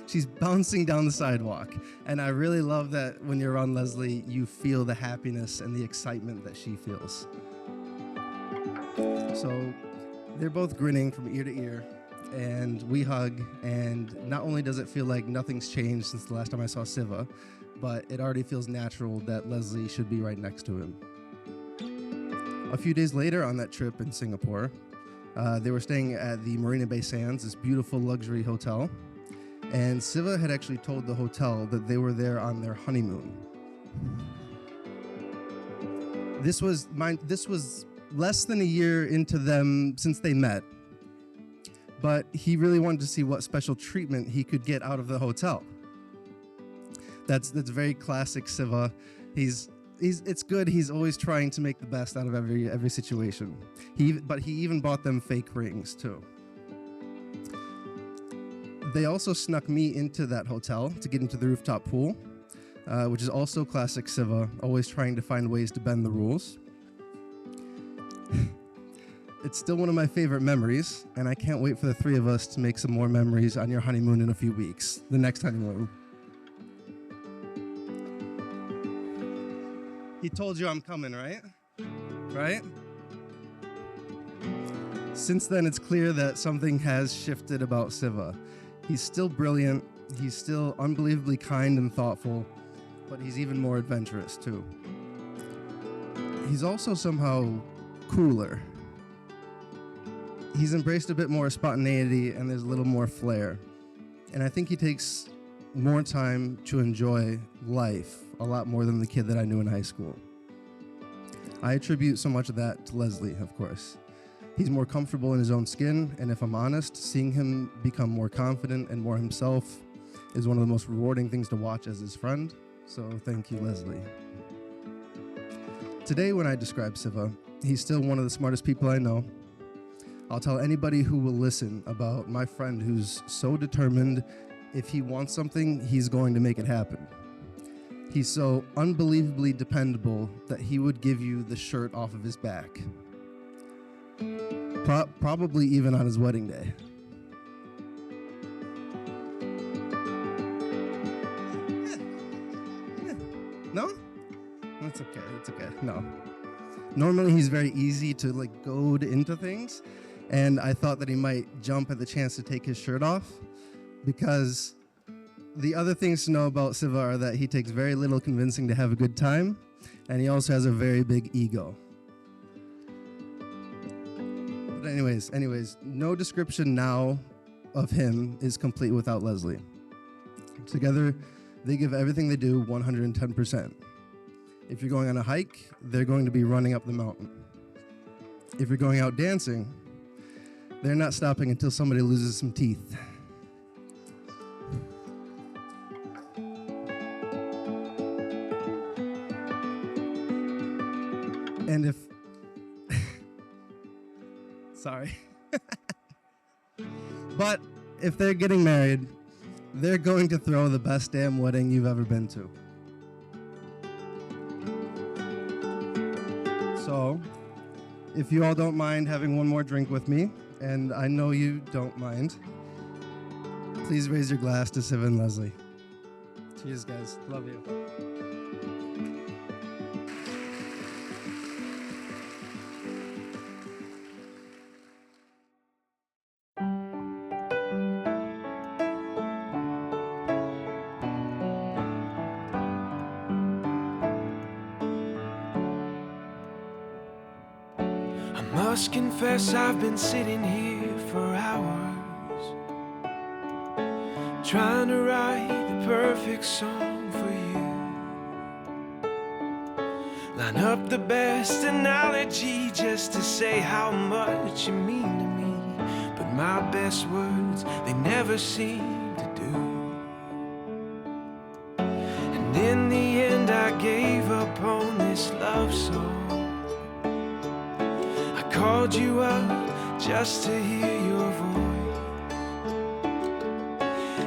S13: She's bouncing down the sidewalk. And I really love that when you're around Leslie, you feel the happiness and the excitement that she feels. So they're both grinning from ear to ear, and we hug. And not only does it feel like nothing's changed since the last time I saw Siva, but it already feels natural that Leslie should be right next to him. A few days later on that trip in Singapore, they were staying at the Marina Bay Sands, this beautiful luxury hotel, and Siva had actually told the hotel that they were there on their honeymoon. This was less than a year into them since they met, but he really wanted to see what special treatment he could get out of the hotel. That's very classic Siva. It's good. He's always trying to make the best out of every situation. But he even bought them fake rings too. They also snuck me into that hotel to get into the rooftop pool, which is also classic Siva, always trying to find ways to bend the rules. It's still one of my favorite memories, and I can't wait for the three of us to make some more memories on your honeymoon in a few weeks, the next honeymoon. He told you I'm coming, right? Right? Since then, it's clear that something has shifted about Siva. He's still brilliant, he's still unbelievably kind and thoughtful, but he's even more adventurous too. He's also somehow cooler. He's embraced a bit more spontaneity and there's a little more flair. And I think he takes more time to enjoy life, a lot more than the kid that I knew in high school. I attribute so much of that to Leslie, of course. He's more comfortable in his own skin, and if I'm honest, seeing him become more confident and more himself is one of the most rewarding things to watch as his friend, so thank you, Leslie. Today, when I describe Siva, he's still one of the smartest people I know. I'll tell anybody who will listen about my friend who's so determined. If he wants something, he's going to make it happen. He's so unbelievably dependable that he would give you the shirt off of his back. Probably even on his wedding day. No? That's okay, that's okay, no. Normally he's very easy to goad into things, and I thought that he might jump at the chance to take his shirt off, because the other things to know about Siva are that he takes very little convincing to have a good time, and he also has a very big ego. But anyways, no description now of him is complete without Leslie. Together, they give everything they do 110%. If you're going on a hike, they're going to be running up the mountain. If you're going out dancing, they're not stopping until somebody loses some teeth. And if... Sorry. But if they're getting married, they're going to throw the best damn wedding you've ever been to. So, if you all don't mind having one more drink with me, and I know you don't mind, please raise your glass to Siva and Leslie. Cheers, guys. Love you.
S9: I must confess I've been sitting here for hours, trying to write the perfect song for you. Line up the best analogy just to say how much you mean to me, but my best words, they never seem to do. And in the end I gave up on this love song. Called you up just to hear your voice.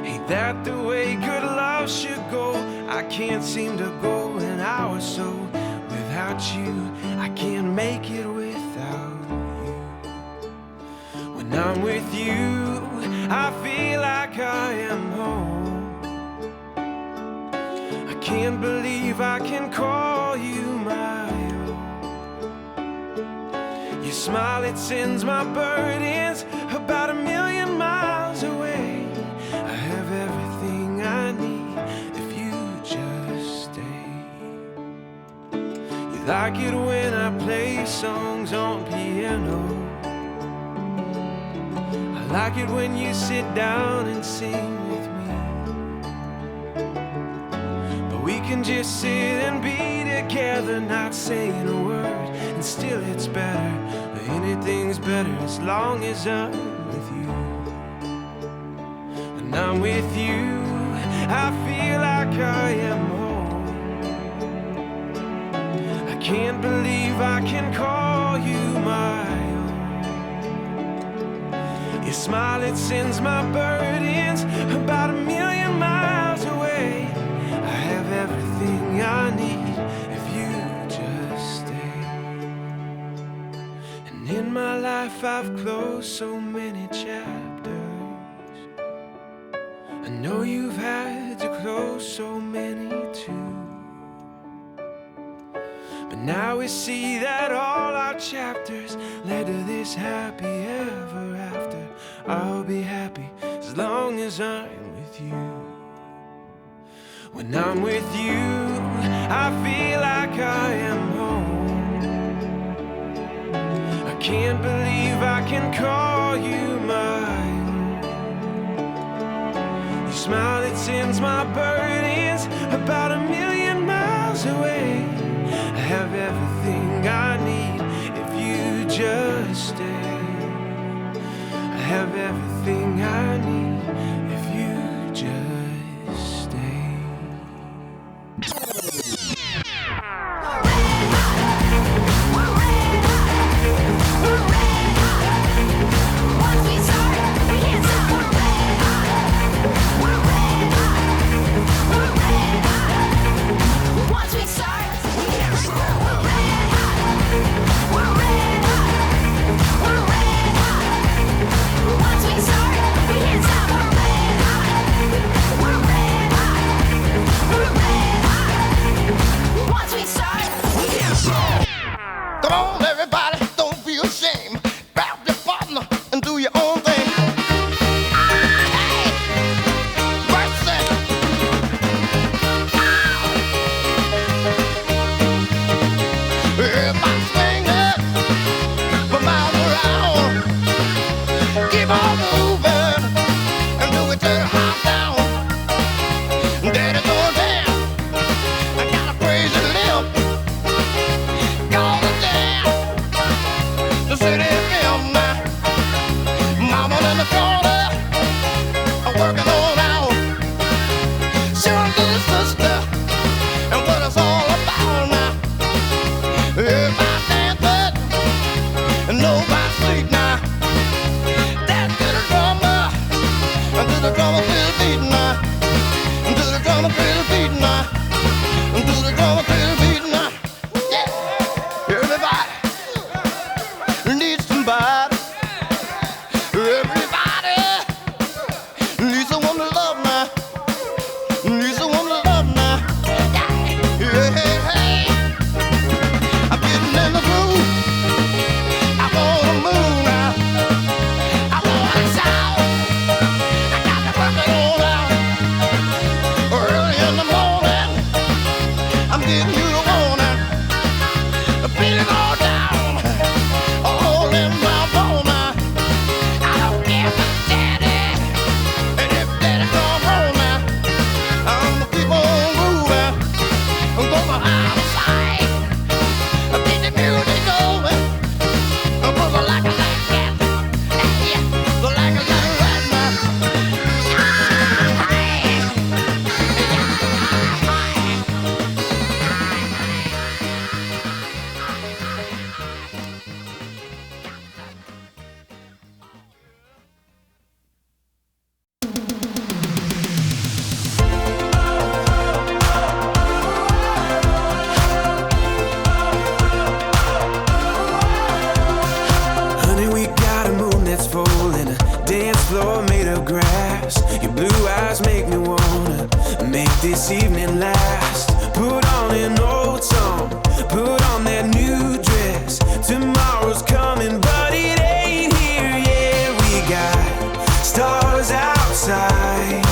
S9: Ain't that the way good love should go? I can't seem to go an hour so without you. I can't make it without you. When I'm with you, I feel like I am home. I can't believe I can call you my own. Your smile, it sends my burdens about 1,000,000 miles away. I have everything I need if you just like it when I play songs on piano. I like it when you sit down and sing with me. But we can just sit and be together, not saying a word, and still it's better. Anything's better as long as I'm with you. When I'm with you, I feel like I am home. I can't believe I can call you my own. Your smile, it sends my burdens about 1,000,000 miles away. I have everything I need if you just stay. And in my life I've closed so many chapters. I know you've had to close so many too. But now we see that all our chapters led to this happy ever after. I'll be happy as long as I'm with you. When I'm with you, I feel like I am home. I can't believe I can call you my own. Your smile, it sends my burdens about 1,000,000 miles away. I have everything I need if you just stay. I have everything I need if you just stay.
S14: Come on, everybody, don't feel shame. Grab your partner and do your own thing. Hey, mercy. Everybody swing it from out around. Keep on moving and do it to the hop down. Daddy going down. I got a crazy limp. The city film now. Mama in the corner, I'm working on out. Showing little sister and what it's all about now. Everybody dancing and nobody sleep now. Dance to the drummer, and to the drummer feel the beat now. And to the drummer feel the beat now. And to the drummer feel the beat now. Yeah, everybody needs somebody. Everybody needs someone to love now. Needs someone to love now. Yeah, hey. I'm getting in the groove. I wanna move now. I wanna shout. I got to work it all out. Early in the morning, I'm getting you the warning. Beat it all down. All in my bone now. I don't care for daddy. And if daddy come home now, I'm gonna keep on moving. I'm going out of sight. Get the music going. I'm moving like a cat. Yeah, like a little rat now.
S9: Honey, we got a moon that's full and a dance floor made of grass. Your blue eyes make me wanna make this evening last. Put on an old song, put on that new dress. Tomorrow's coming, but it ain't here yet. We got stars outside,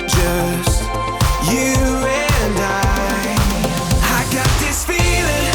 S9: just you and I got this feeling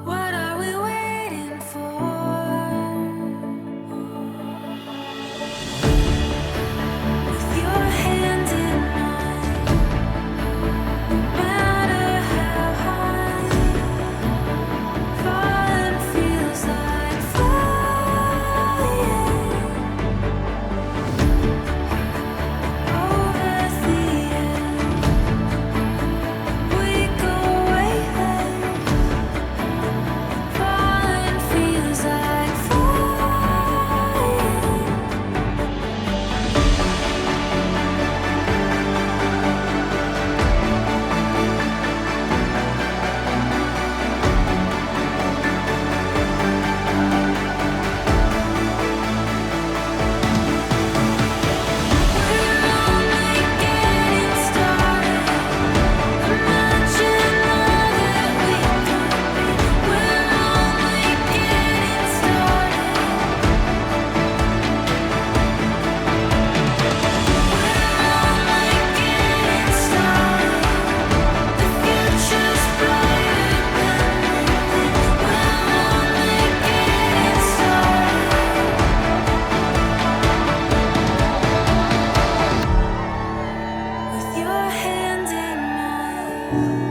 S15: What are we waiting for? With your hand in mine, no matter how high, falling feels like flying over the edge. We go way less. Falling feels like flying. With your hand in mine.